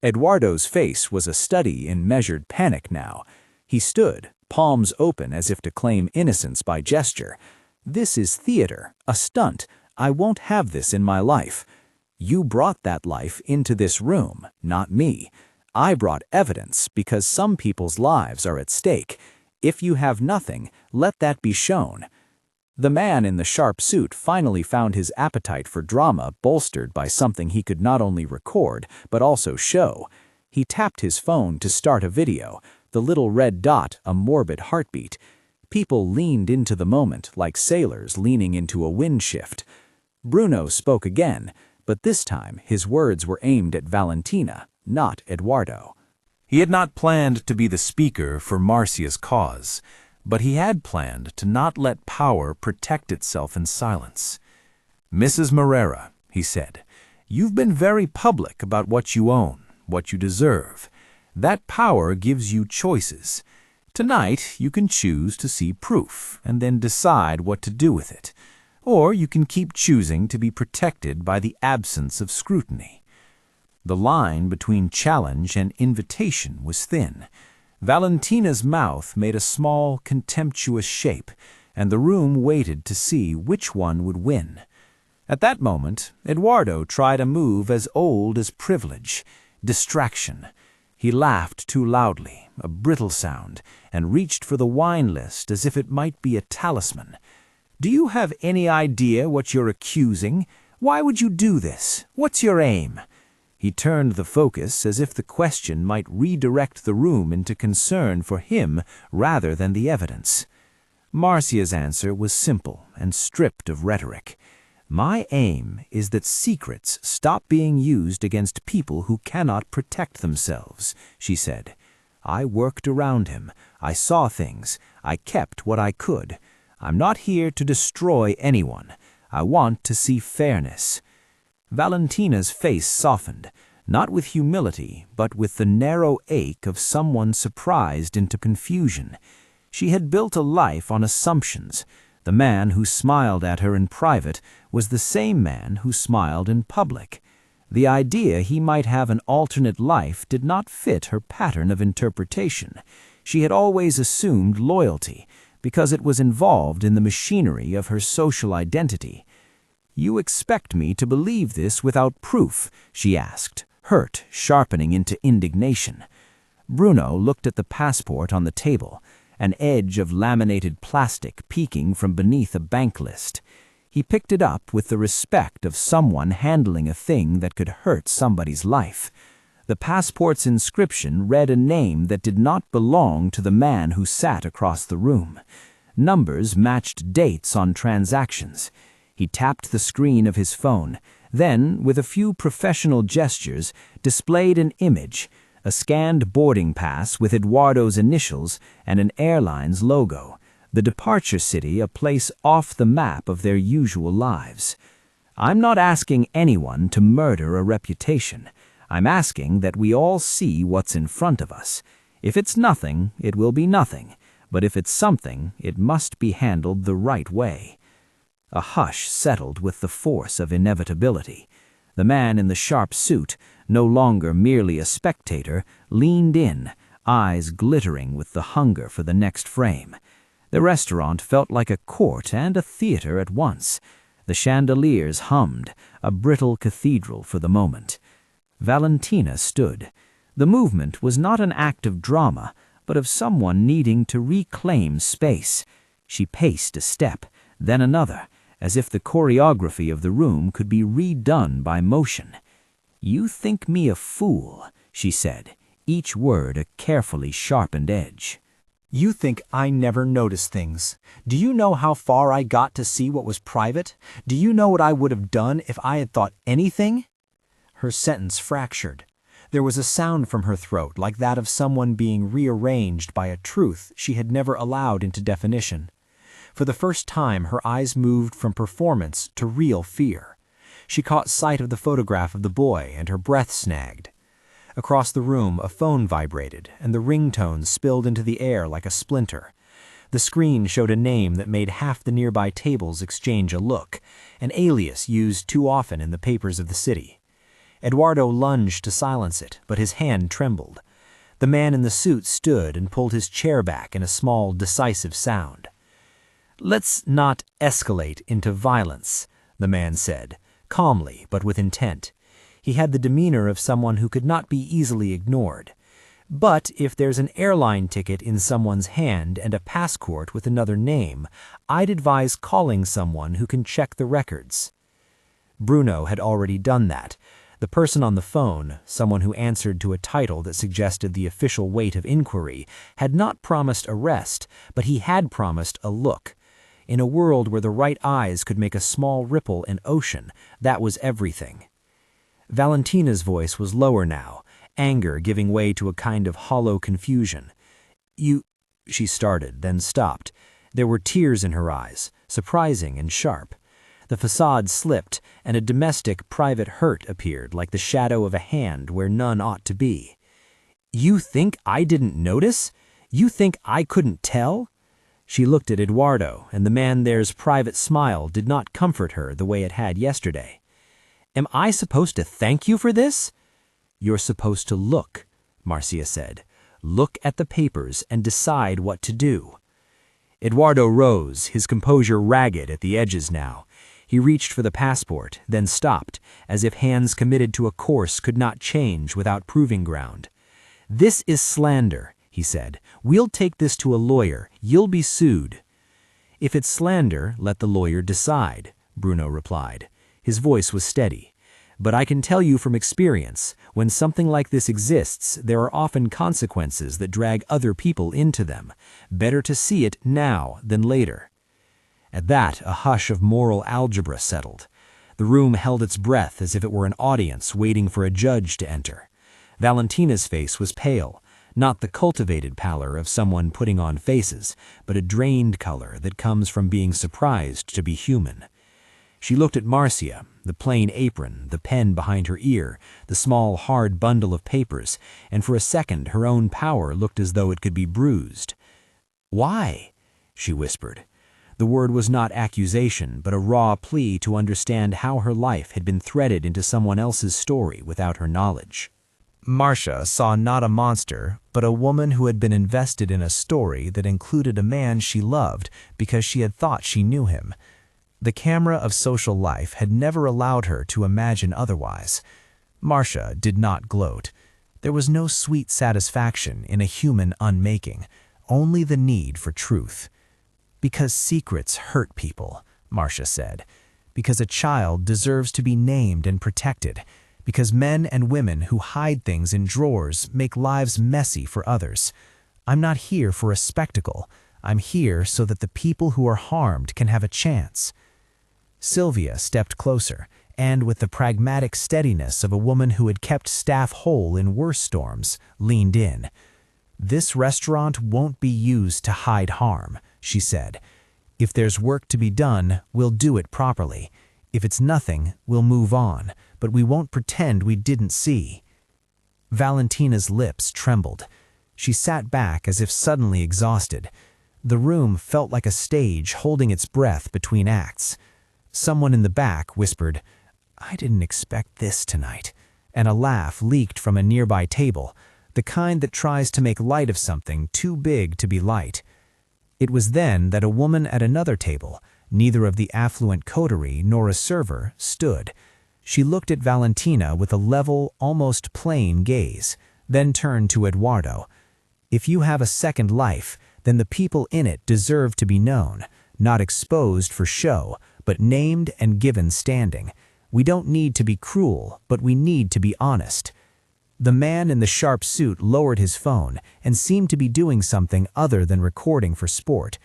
Speaker 1: Eduardo's face was a study in measured panic now. He stood, palms open as if to claim innocence by gesture. "This is theater, a stunt. I won't have this in my life. You brought that life into this room, not me. I brought evidence because some people's lives are at stake. If you have nothing, let that be shown." The man in the sharp suit finally found his appetite for drama bolstered by something he could not only record, but also show. He tapped his phone to start a video, the little red dot a morbid heartbeat. People leaned into the moment like sailors leaning into a wind shift. Bruno spoke again, but this time his words were aimed at Valentina, not Eduardo. He had not planned to be the speaker for Márcia's cause, but he had planned to not let power protect itself in silence. "Mrs. Moreira," he said, "you've been very public about what you own, what you deserve. That power gives you choices. Tonight, you can choose to see proof and then decide what to do with it. Or you can keep choosing to be protected by the absence of scrutiny." The line between challenge and invitation was thin. Valentina's mouth made a small, contemptuous shape, and the room waited to see which one would win. At that moment, Eduardo tried a move as old as privilege, distraction. He laughed too loudly, a brittle sound, and reached for the wine list as if it might be a talisman. "Do you have any idea what you're accusing? Why would you do this? What's your aim?" He turned the focus as if the question might redirect the room into concern for him rather than the evidence. Márcia's answer was simple and stripped of rhetoric. "My aim is that secrets stop being used against people who cannot protect themselves," she said. "I worked around him. I saw things. I kept what I could. I'm not here to destroy anyone. I want to see fairness." Valentina's face softened, not with humility, but with the narrow ache of someone surprised into confusion. She had built a life on assumptions. The man who smiled at her in private was the same man who smiled in public. The idea he might have an alternate life did not fit her pattern of interpretation. She had always assumed loyalty, because it was involved in the machinery of her social identity. "You expect me to believe this without proof?" she asked, hurt sharpening into indignation. Bruno looked at the passport on the table, an edge of laminated plastic peeking from beneath a bank list. He picked it up with the respect of someone handling a thing that could hurt somebody's life. The passport's inscription read a name that did not belong to the man who sat across the room. Numbers matched dates on transactions. He tapped the screen of his phone, then, with a few professional gestures, displayed an image, a scanned boarding pass with Eduardo's initials and an airline's logo, the departure city a place off the map of their usual lives. "I'm not asking anyone to murder a reputation. I'm asking that we all see what's in front of us. If it's nothing, it will be nothing, but if it's something, it must be handled the right way." A hush settled with the force of inevitability. The man in the sharp suit, no longer merely a spectator, leaned in, eyes glittering with the hunger for the next frame. The restaurant felt like a court and a theater at once. The chandeliers hummed, a brittle cathedral for the moment. Valentina stood. The movement was not an act of drama, but of someone needing to reclaim space. She paced a step, then another, as if the choreography of the room could be redone by motion. "You think me a fool," she said, each word a carefully sharpened edge. "You think I never notice things. Do you know how far I got to see what was private? Do you know what I would have done if I had thought anything?" Her sentence fractured. There was a sound from her throat like that of someone being rearranged by a truth she had never allowed into definition. For the first time, her eyes moved from performance to real fear. She caught sight of the photograph of the boy, and her breath snagged. Across the room, a phone vibrated, and the ringtone spilled into the air like a splinter. The screen showed a name that made half the nearby tables exchange a look, an alias used too often in the papers of the city. Eduardo lunged to silence it, but his hand trembled. The man in the suit stood and pulled his chair back in a small, decisive sound.
Speaker 3: "Let's not escalate into violence," the man said, calmly but with intent. He had the demeanor of someone who could not be easily ignored. "But if there's an airline ticket in someone's hand and a passport with another name, I'd advise calling someone who can check the records." Bruno had already done that. The person on the phone, someone who answered to a title that suggested the official weight of inquiry, had not promised arrest, but he had promised a look. In a world where the right eyes could make a small ripple in ocean, that was everything. Valentina's voice was lower now, anger giving way to a kind of hollow confusion. "You—" she started, then stopped. There were tears in her eyes, surprising and sharp. The facade slipped, and a domestic, private hurt appeared like the shadow of a hand where none ought to be. "You think I didn't notice? You think I couldn't tell?" She looked at Eduardo, and the man there's private smile did not comfort her the way it had yesterday. "Am I supposed to thank you for this?" "You're supposed to look," Márcia said. "Look at the papers and decide what to do." Eduardo rose, his composure ragged at the edges now. He reached for the passport, then stopped, as if hands committed to a course could not change without proving ground. "This is slander," he said. "We'll take this to a lawyer. You'll be sued." "If it's slander, let the lawyer decide," Bruno replied. His voice was steady. "But I can tell you from experience, when something like this exists, there are often consequences that drag other people into them. Better to see it now than later." At that, a hush of moral algebra settled. The room held its breath as if it were an audience waiting for a judge to enter. Valentina's face was pale, not the cultivated pallor of someone putting on faces, but a drained color that comes from being surprised to be human. She looked at Márcia, the plain apron, the pen behind her ear, the small, hard bundle of papers, and for a second her own power looked as though it could be bruised. "Why?" she whispered. The word was not accusation, but a raw plea to understand how her life had been threaded into someone else's story without her knowledge.
Speaker 1: Márcia saw not a monster, but a woman who had been invested in a story that included a man she loved because she had thought she knew him. The camera of social life had never allowed her to imagine otherwise. Márcia did not gloat. There was no sweet satisfaction in a human unmaking, only the need for truth. "Because secrets hurt people," Márcia said. "Because a child deserves to be named and protected. Because men and women who hide things in drawers make lives messy for others. I'm not here for a spectacle. I'm here so that the people who are harmed can have a chance." Sylvia stepped closer, and with the pragmatic steadiness of a woman who had kept staff whole in worse storms, leaned in. "This restaurant won't be used to hide harm," she said. "If there's work to be done, we'll do it properly. If it's nothing, we'll move on, but we won't pretend we didn't see." Valentina's lips trembled. She sat back as if suddenly exhausted. The room felt like a stage holding its breath between acts. Someone in the back whispered, "I didn't expect this tonight," and a laugh leaked from a nearby table, the kind that tries to make light of something too big to be light. It was then that a woman at another table, neither of the affluent coterie nor a server, stood. She looked at Valentina with a level, almost plain gaze, then turned to Eduardo. "If you have a second life, then the people in it deserve to be known, not exposed for show, but named and given standing. We don't need to be cruel, but we need to be honest." The man in the sharp suit lowered his phone and seemed to be doing something other than recording for sport.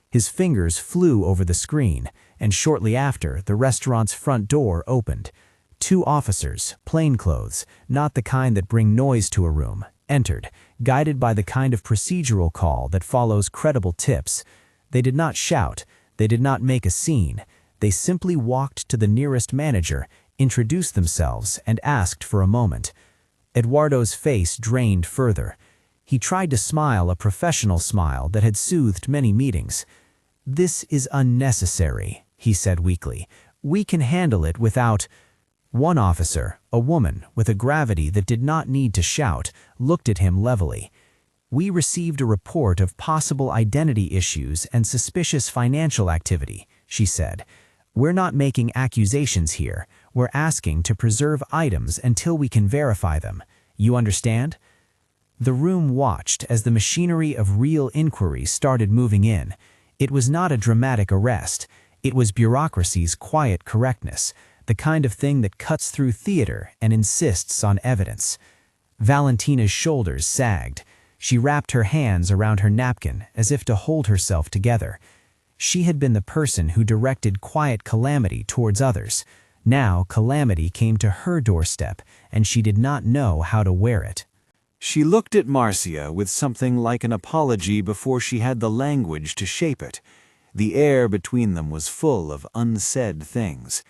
Speaker 1: His fingers flew over the screen, and shortly after, the restaurant's front door opened. 2 officers, plainclothes, not the kind that bring noise to a room, entered, guided by the kind of procedural call that follows credible tips. They did not shout, they did not make a scene. They simply walked to the nearest manager, introduced themselves, and asked for a moment. Eduardo's face drained further. He tried to smile a professional smile that had soothed many meetings. "This is unnecessary," he said weakly. "We can handle it without—" One officer, a woman with a gravity that did not need to shout, looked at him levelly. "We received a report of possible identity issues and suspicious financial activity," she said. "We're not making accusations here. We're asking to preserve items until we can verify them. You understand?" The room watched as the machinery of real inquiry started moving in. It was not a dramatic arrest. It was bureaucracy's quiet correctness, the kind of thing that cuts through theater and insists on evidence. Valentina's shoulders sagged. She wrapped her hands around her napkin as if to hold herself together. She had been the person who directed quiet calamity towards others. Now calamity came to her doorstep, and she did not know how to wear it.
Speaker 2: She looked at Márcia with something like an apology before she had the language to shape it. The air between them was full of unsaid things.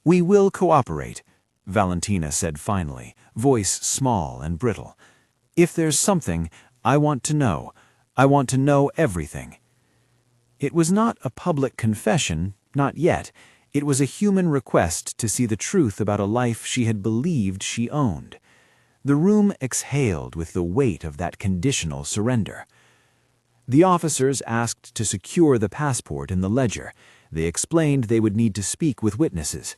Speaker 2: "We will cooperate," Valentina said finally, voice small and brittle. "If there's something, I want to know. I want to know everything." It was not a public confession, not yet. It was a human request to see the truth about a life she had believed she owned. The room exhaled with the weight of that conditional surrender. The officers asked to secure the passport in the ledger. They explained they would need to speak with witnesses.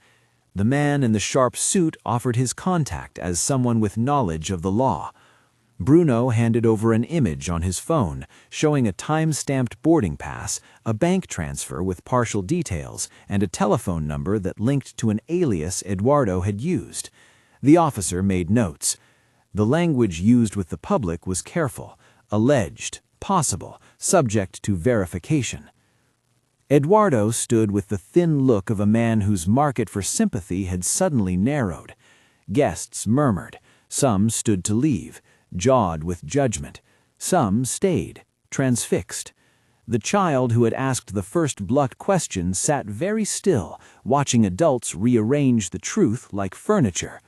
Speaker 2: The man in the sharp suit offered his contact as someone with knowledge of the law. Bruno handed over an image on his phone, showing a time-stamped boarding pass, a bank transfer with partial details, and a telephone number that linked to an alias Eduardo had used. The officer made notes. The language used with the public was careful, alleged, possible, subject to verification. Eduardo stood with the thin look of a man whose market for sympathy had suddenly narrowed. Guests murmured. Some stood to leave, jawed with judgment. Some stayed, transfixed. The child who had asked the first blunt question sat very still, watching adults rearrange the truth like furniture.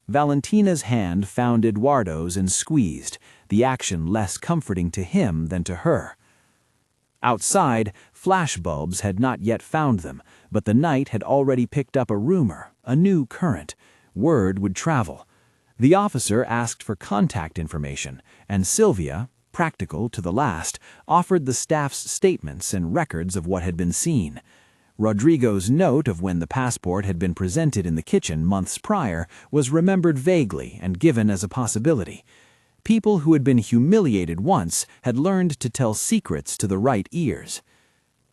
Speaker 2: Valentina's hand found Eduardo's and squeezed, the action less comforting to him than to her. Outside, flashbulbs had not yet found them, but the night had already picked up a rumor, a new current. Word would travel. The officer asked for contact information, and Sylvia, practical to the last, offered the staff's statements and records of what had been seen. Rodrigo's note of when the passport had been presented in the kitchen months prior was remembered vaguely and given as a possibility. People who had been humiliated once had learned to tell secrets to the right ears.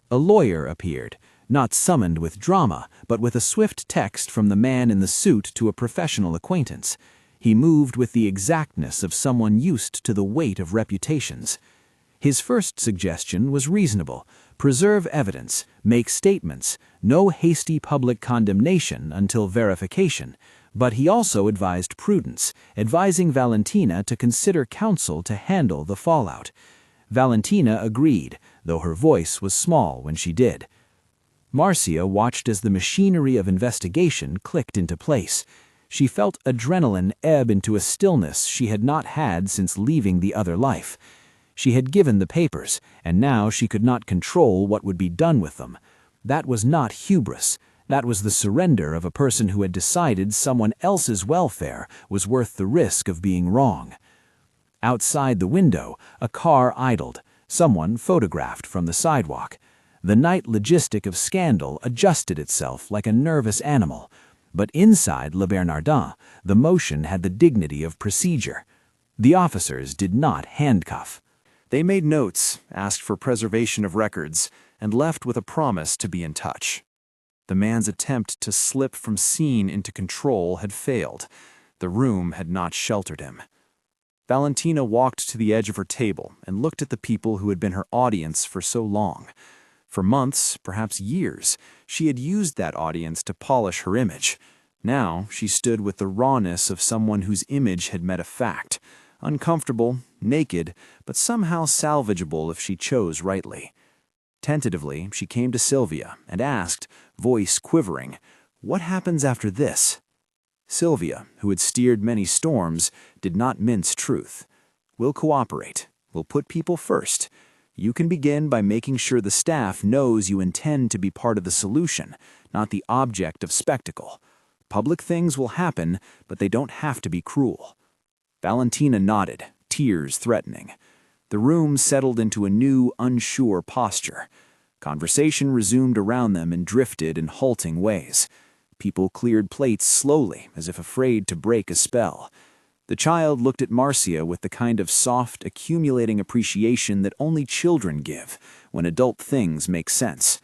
Speaker 2: A lawyer appeared, not summoned with drama, but with a swift text from the man in the suit to a professional acquaintance. He moved with the exactness of someone used to the weight of reputations. His first suggestion was reasonable. Preserve evidence, make statements, no hasty public condemnation until verification. But he also advised prudence, advising Valentina to consider counsel to handle the fallout. Valentina agreed, though her voice was small when she did. Márcia watched as the machinery of investigation clicked into place. She felt adrenaline ebb into a stillness she had not had since leaving the other life. She had given the papers, and now she could not control what would be done with them. That was not hubris. That was the surrender of a person who had decided someone else's welfare was worth the risk of being wrong. Outside the window, a car idled. Someone photographed from the sidewalk. The night logistic of scandal adjusted itself like a nervous animal. But inside LeBernardan, the motion had the dignity of procedure. The officers did not handcuff. They made notes, asked for preservation of records, and left with a promise to be in touch. The man's attempt to slip from scene into control had failed. The room had not sheltered him. Valentina walked to the edge of her table and looked at the people who had been her audience for so long. For months, perhaps years, she had used that audience to polish her image. Now she stood with the rawness of someone whose image had met a fact. Uncomfortable, naked, but somehow salvageable if she chose rightly. Tentatively, she came to Sylvia and asked, voice quivering, "What happens after this?" Sylvia, who had steered many storms, did not mince truth. "We'll cooperate. We'll put people first. You can begin by making sure the staff knows you intend to be part of the solution, not the object of spectacle. Public things will happen, but they don't have to be cruel." Valentina nodded, tears threatening. The room settled into a new, unsure posture. Conversation resumed around them and drifted in halting ways. People cleared plates slowly, as if afraid to break a spell. The child looked at Márcia with the kind of soft, accumulating appreciation that only children give when adult things make sense.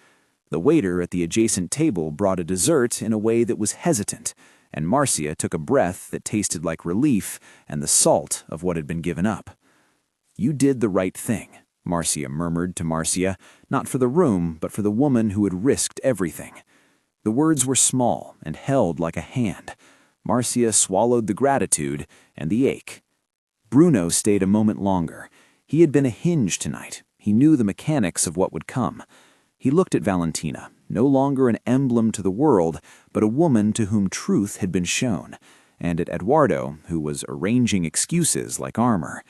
Speaker 2: The waiter at the adjacent table brought a dessert in a way that was hesitant, and Márcia took a breath that tasted like relief and the salt of what had been given up. "You did the right thing," Márcia murmured to Márcia, not for the room, but for the woman who had risked everything. The words were small and held like a hand. Márcia swallowed the gratitude and the ache. Bruno stayed a moment longer. He had been a hinge tonight. He knew the mechanics of what would come. He looked at Valentina, no longer an emblem to the world, but a woman to whom truth had been shown, and at Eduardo, who was arranging excuses like armor.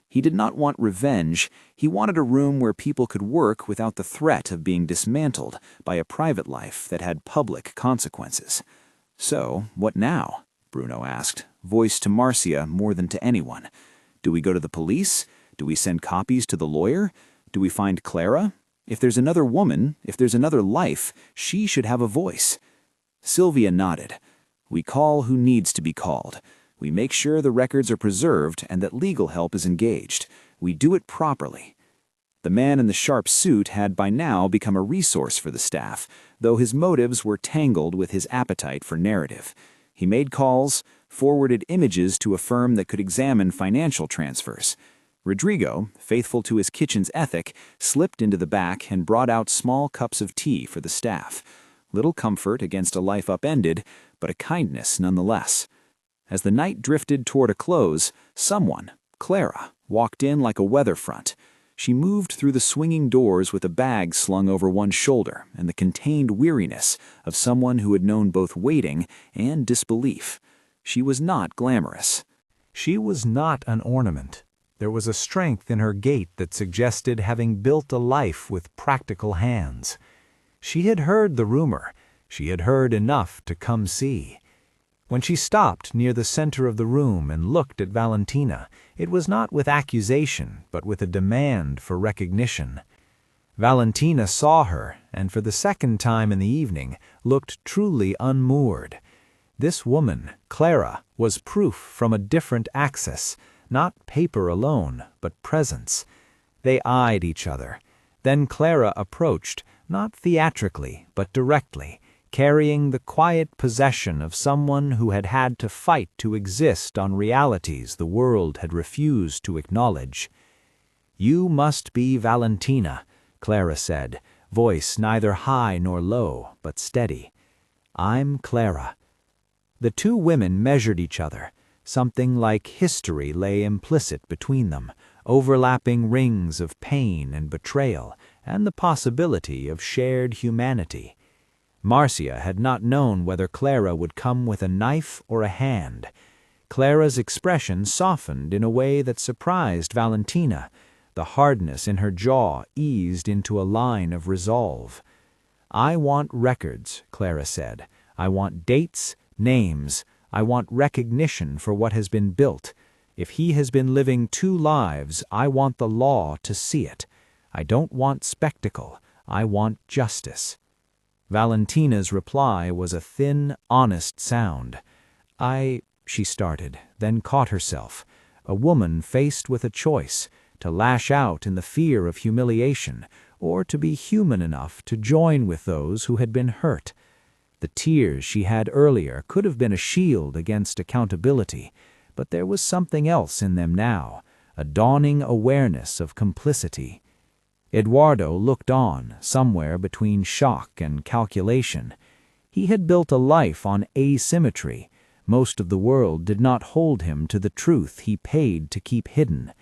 Speaker 2: He did not want revenge. He wanted a room where people could work without the threat of being dismantled by a private life that had public consequences. "So, what now?" Bruno asked, voiced to Márcia more than to anyone. "Do we go to the police? Do we send copies to the lawyer? Do we find Clara? If there's another woman, if there's another life, she should have a voice." Sylvia nodded. "We call who needs to be called. We make sure the records are preserved and that legal help is engaged. We do it properly." The man in the sharp suit had by now become a resource for the staff, though his motives were tangled with his appetite for narrative. He made calls, forwarded images to a firm that could examine financial transfers. Rodrigo, faithful to his kitchen's ethic, slipped into the back and brought out small cups of tea for the staff. Little comfort against a life upended, but a kindness nonetheless. As the night drifted toward a close, someone, Clara, walked in like a weather front. She moved through the swinging doors with a bag slung over one shoulder and the contained weariness of someone who had known both waiting and disbelief. She was not glamorous.
Speaker 1: She was not an ornament. There was a strength in her gait that suggested having built a life with practical hands. She had heard the rumor. She had heard enough to come see. When she stopped near the center of the room and looked at Valentina, it was not with accusation, but with a demand for recognition. Valentina saw her, and for the second time in the evening, looked truly unmoored. This woman, Clara, was proof from a different axis, not paper alone, but presence. They eyed each other. Then Clara approached, not theatrically, but directly, carrying the quiet possession of someone who had had to fight to exist on realities the world had refused to acknowledge. "You must be Valentina," Clara said, voice neither high nor low, but steady. "I'm Clara." The two women measured each other. Something like history lay implicit between them, overlapping rings of pain and betrayal, and the possibility of shared humanity. Márcia had not known whether Clara would come with a knife or a hand. Clara's expression softened in a way that surprised Valentina. The hardness in her jaw eased into a line of resolve. "I want records," Clara said. "I want dates, names. I want recognition for what has been built. If he has been living two lives, I want the law to see it. I don't want spectacle. I want justice." Valentina's reply was a thin, honest sound. She started, then caught herself. A woman faced with a choice, to lash out in the fear of humiliation, or to be human enough to join with those who had been hurt. The tears she had earlier could have been a shield against accountability, but there was something else in them now, a dawning awareness of complicity. Eduardo looked on, somewhere between shock and calculation. He had built a life on asymmetry. Most of the world did not hold him to the truth he paid to keep hidden.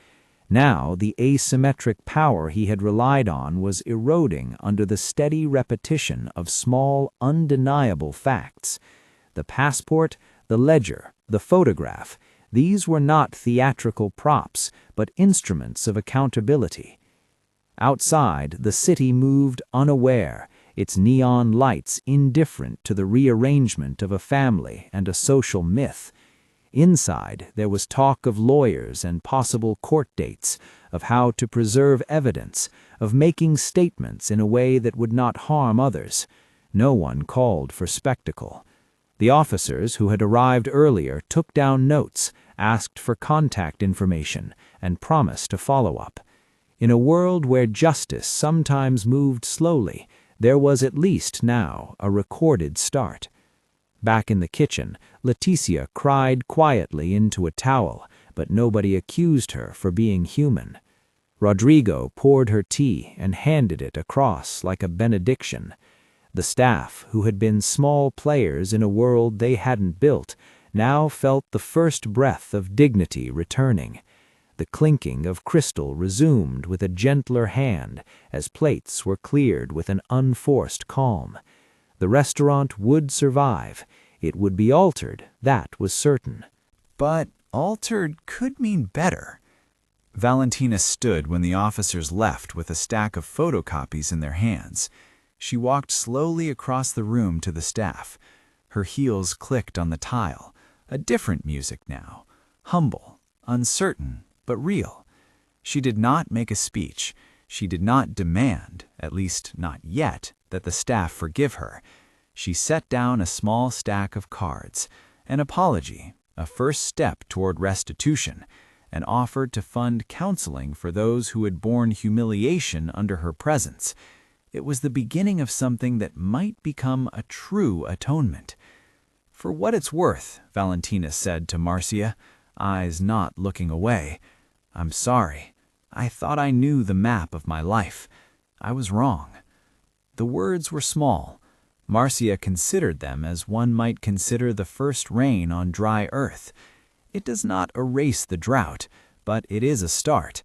Speaker 1: Now the asymmetric power he had relied on was eroding under the steady repetition of small, undeniable facts. The passport, the ledger, the photograph, these were not theatrical props, but instruments of accountability. Outside, the city moved unaware, its neon lights indifferent to the rearrangement of a family and a social myth. Inside, there was talk of lawyers and possible court dates, of how to preserve evidence, of making statements in a way that would not harm others. No one called for spectacle. The officers who had arrived earlier took down notes, asked for contact information, and promised to follow up. In a world where justice sometimes moved slowly, there was at least now a recorded start. Back in the kitchen, Leticia cried quietly into a towel, but nobody accused her for being human. Rodrigo poured her tea and handed it across like a benediction. The staff, who had been small players in a world they hadn't built, now felt the first breath of dignity returning. The clinking of crystal resumed with a gentler hand as plates were cleared with an unforced calm. The restaurant would survive. It would be altered, that was certain.
Speaker 2: But altered could mean better. Valentina stood when the officers left with a stack of photocopies in their hands. She walked slowly across the room to the staff. Her heels clicked on the tile. A different music now. Humble, uncertain, but real. She did not make a speech. She did not demand, at least not yet, that the staff forgive her. She set down a small stack of cards, an apology, a first step toward restitution, and offered to fund counseling for those who had borne humiliation under her presence. It was the beginning of something that might become a true atonement. "For what it's worth," Valentina said to Márcia, eyes not looking away, "I'm sorry. I thought I knew the map of my life. I was wrong." The words were small. Márcia considered them as one might consider the first rain on dry earth. It does not erase the drought, but it is a start.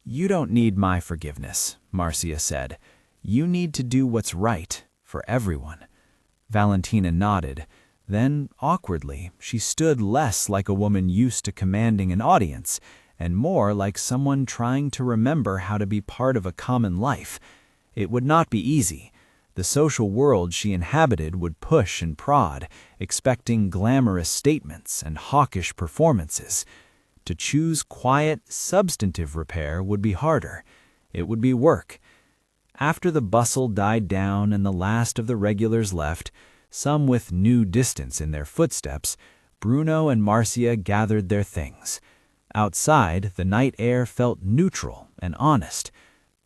Speaker 2: "You don't need my forgiveness," Márcia said. "You need to do what's right for everyone." Valentina nodded. Then, awkwardly, she stood less like a woman used to commanding an audience, and more like someone trying to remember how to be part of a common life. It would not be easy. The social world she inhabited would push and prod, expecting glamorous statements and hawkish performances. To choose quiet, substantive repair would be harder. It would be work. After the bustle died down and the last of the regulars left, some with new distance in their footsteps, Bruno and Márcia gathered their things. Outside, the night air felt neutral and honest.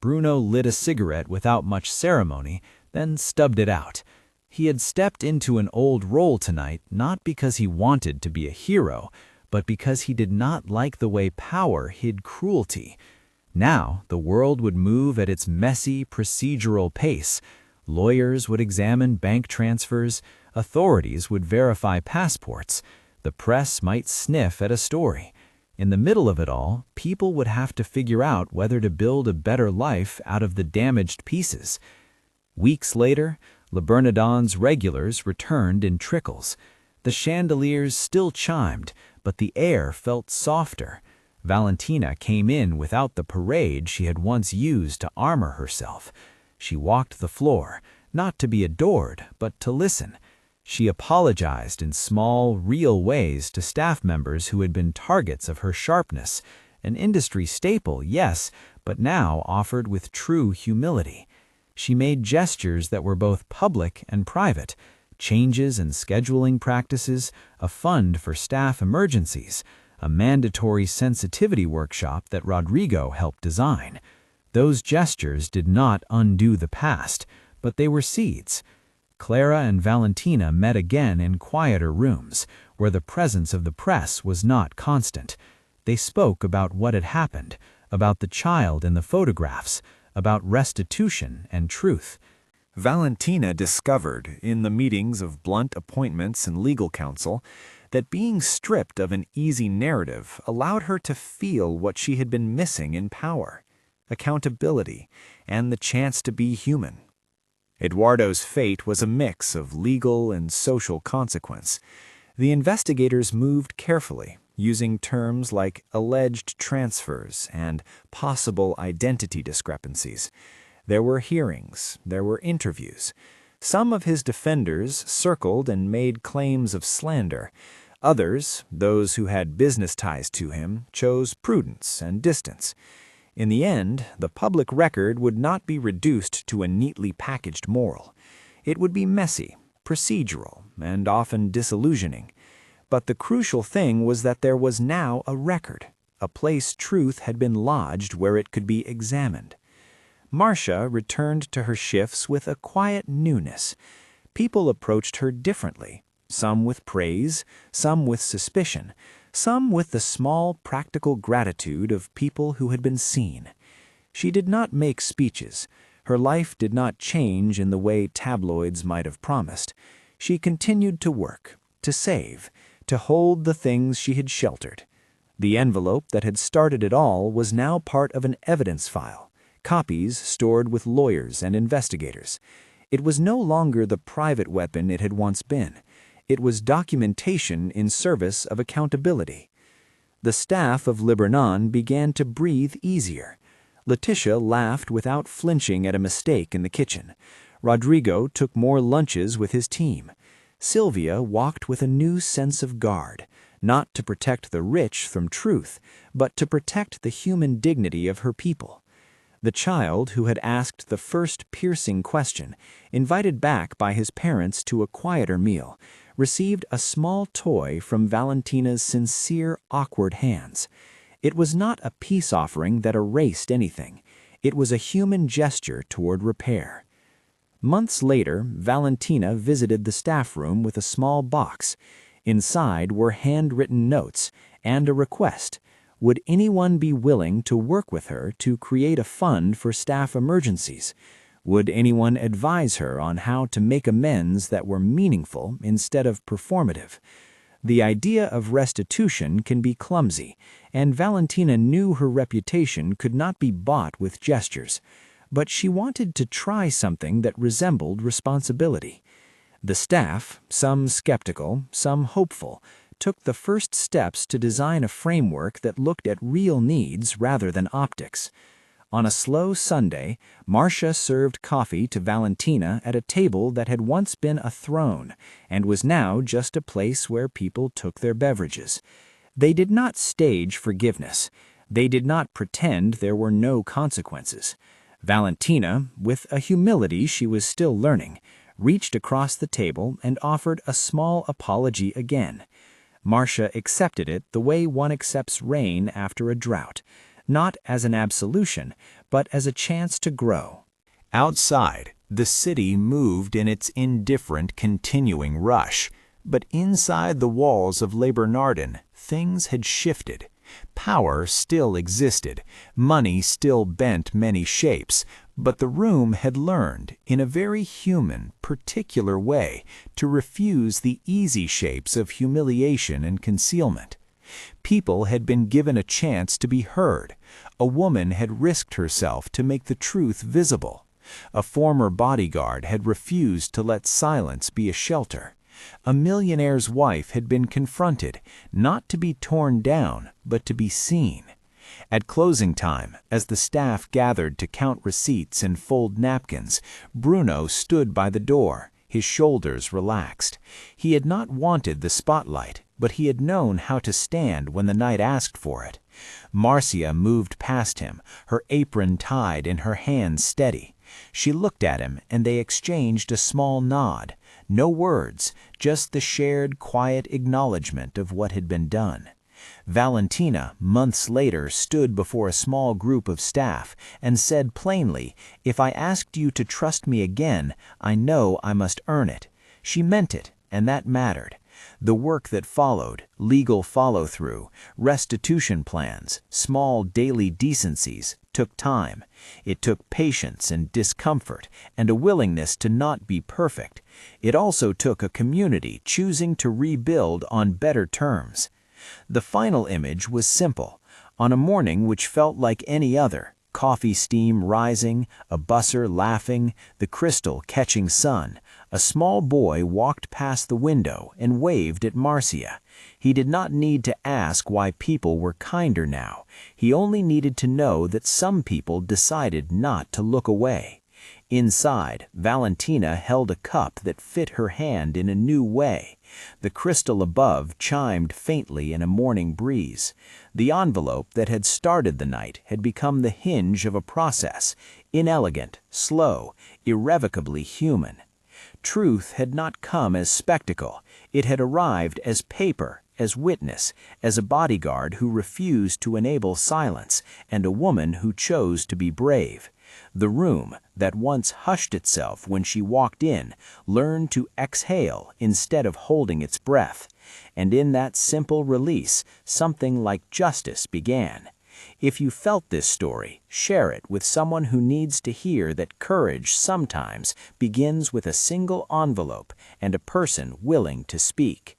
Speaker 2: Bruno lit a cigarette without much ceremony, then stubbed it out. He had stepped into an old role tonight not because he wanted to be a hero, but because he did not like the way power hid cruelty. Now the world would move at its messy, procedural pace. Lawyers would examine bank transfers, authorities would verify passports, the press might sniff at a story. In the middle of it all, people would have to figure out whether to build a better life out of the damaged pieces. Weeks later, LeBernardan's regulars returned in trickles. The chandeliers still chimed, but the air felt softer. Valentina came in without the parade she had once used to armor herself. She walked the floor, not to be adored, but to listen. She apologized in small, real ways to staff members who had been targets of her sharpness. An industry staple, yes, but now offered with true humility. She made gestures that were both public and private, changes in scheduling practices, a fund for staff emergencies, a mandatory sensitivity workshop that Rodrigo helped design. Those gestures did not undo the past, but they were seeds. Clara and Valentina met again in quieter rooms, where the presence of the press was not constant. They spoke about what had happened, about the child in the photographs, about restitution and truth. Valentina discovered, in the meetings of blunt appointments and legal counsel, that being stripped of an easy narrative allowed her to feel what she had been missing in power: accountability and the chance to be human. Eduardo's fate was a mix of legal and social consequence. The investigators moved carefully, using terms like alleged transfers and possible identity discrepancies. There were hearings, there were interviews. Some of his defenders circled and made claims of slander.
Speaker 1: Others, those who had business ties to him, chose prudence and distance. In the end, the public record would not be reduced to a neatly packaged moral. It would be messy, procedural, and often disillusioning. But the crucial thing was that there was now a record, a place truth had been lodged where it could be examined. Márcia returned to her shifts with a quiet newness. People approached her differently, some with praise, some with suspicion, some with the small practical gratitude of people who had been seen. She did not make speeches. Her life did not change in the way tabloids might have promised. She continued to work, to save, to hold the things she had sheltered. The envelope that had started it all was now part of an evidence file, copies stored with lawyers and investigators. It was no longer the private weapon it had once been. It was documentation in service of accountability. The staff of LeBernardan began to breathe easier. Letitia laughed without flinching at a mistake in the kitchen. Rodrigo took more lunches with his team. Sylvia walked with a new sense of guard, not to protect the rich from truth, but to protect the human dignity of her people. The child who had asked the first piercing question, invited back by his parents to a quieter meal, received a small toy from Valentina's sincere, awkward hands. It was not a peace offering that erased anything. It was a human gesture toward repair. Months later, Valentina visited the staff room with a small box. Inside were handwritten notes and a request. Would anyone be willing to work with her to create a fund for staff emergencies? Would anyone advise her on how to make amends that were meaningful instead of performative? The idea of restitution can be clumsy, and Valentina knew her reputation could not be bought with gestures. But she wanted to try something that resembled responsibility. The staff, some skeptical, some hopeful, took the first steps to design a framework that looked at real needs rather than optics. On a slow Sunday, Márcia served coffee to Valentina at a table that had once been a throne and was now just a place where people took their beverages. They did not stage forgiveness. They did not pretend there were no consequences. Valentina, with a humility she was still learning, reached across the table and offered a small apology again. Márcia accepted it the way one accepts rain after a drought, not as an absolution, but as a chance to grow.
Speaker 2: Outside, the city moved in its indifferent, continuing rush. But inside the walls of LeBernardan, things had shifted. Power still existed, money still bent many shapes, but the room had learned, in a very human, particular way, to refuse the easy shapes of humiliation and concealment. People had been given a chance to be heard. A woman had risked herself to make the truth visible. A former bodyguard had refused to let silence be a shelter. A millionaire's wife had been confronted, not to be torn down, but to be seen. At closing time, as the staff gathered to count receipts and fold napkins, Bruno stood by the door, his shoulders relaxed. He had not wanted the spotlight, but he had known how to stand when the night asked for it. Márcia moved past him, her apron tied and her hands steady. She looked at him, and they exchanged a small nod. No words, just the shared quiet acknowledgement of what had been done. Valentina, months later, stood before a small group of staff and said plainly, "If I asked you to trust me again, I know I must earn it." She meant it, and that mattered. The work that followed, legal follow-through, restitution plans, small daily decencies, took time. It took patience and discomfort and a willingness to not be perfect. It also took a community choosing to rebuild on better terms. The final image was simple. On a morning which felt like any other, coffee steam rising, a busser laughing, the crystal catching sun, a small boy walked past the window and waved at Márcia. He did not need to ask why people were kinder now. He only needed to know that some people decided not to look away. Inside, Valentina held a cup that fit her hand in a new way.
Speaker 1: The crystal above chimed faintly in a morning breeze. The envelope that had started the night had become the hinge of a process, inelegant, slow, irrevocably human. Truth had not come as spectacle. It had arrived as paper, as witness, as a bodyguard who refused to enable silence, and a woman who chose to be brave. The room, that once hushed itself when she walked in, learned to exhale instead of holding its breath. And in that simple release, something like justice began. If you felt this story, share it with someone who needs to hear that courage sometimes begins with a single envelope and a person willing to speak.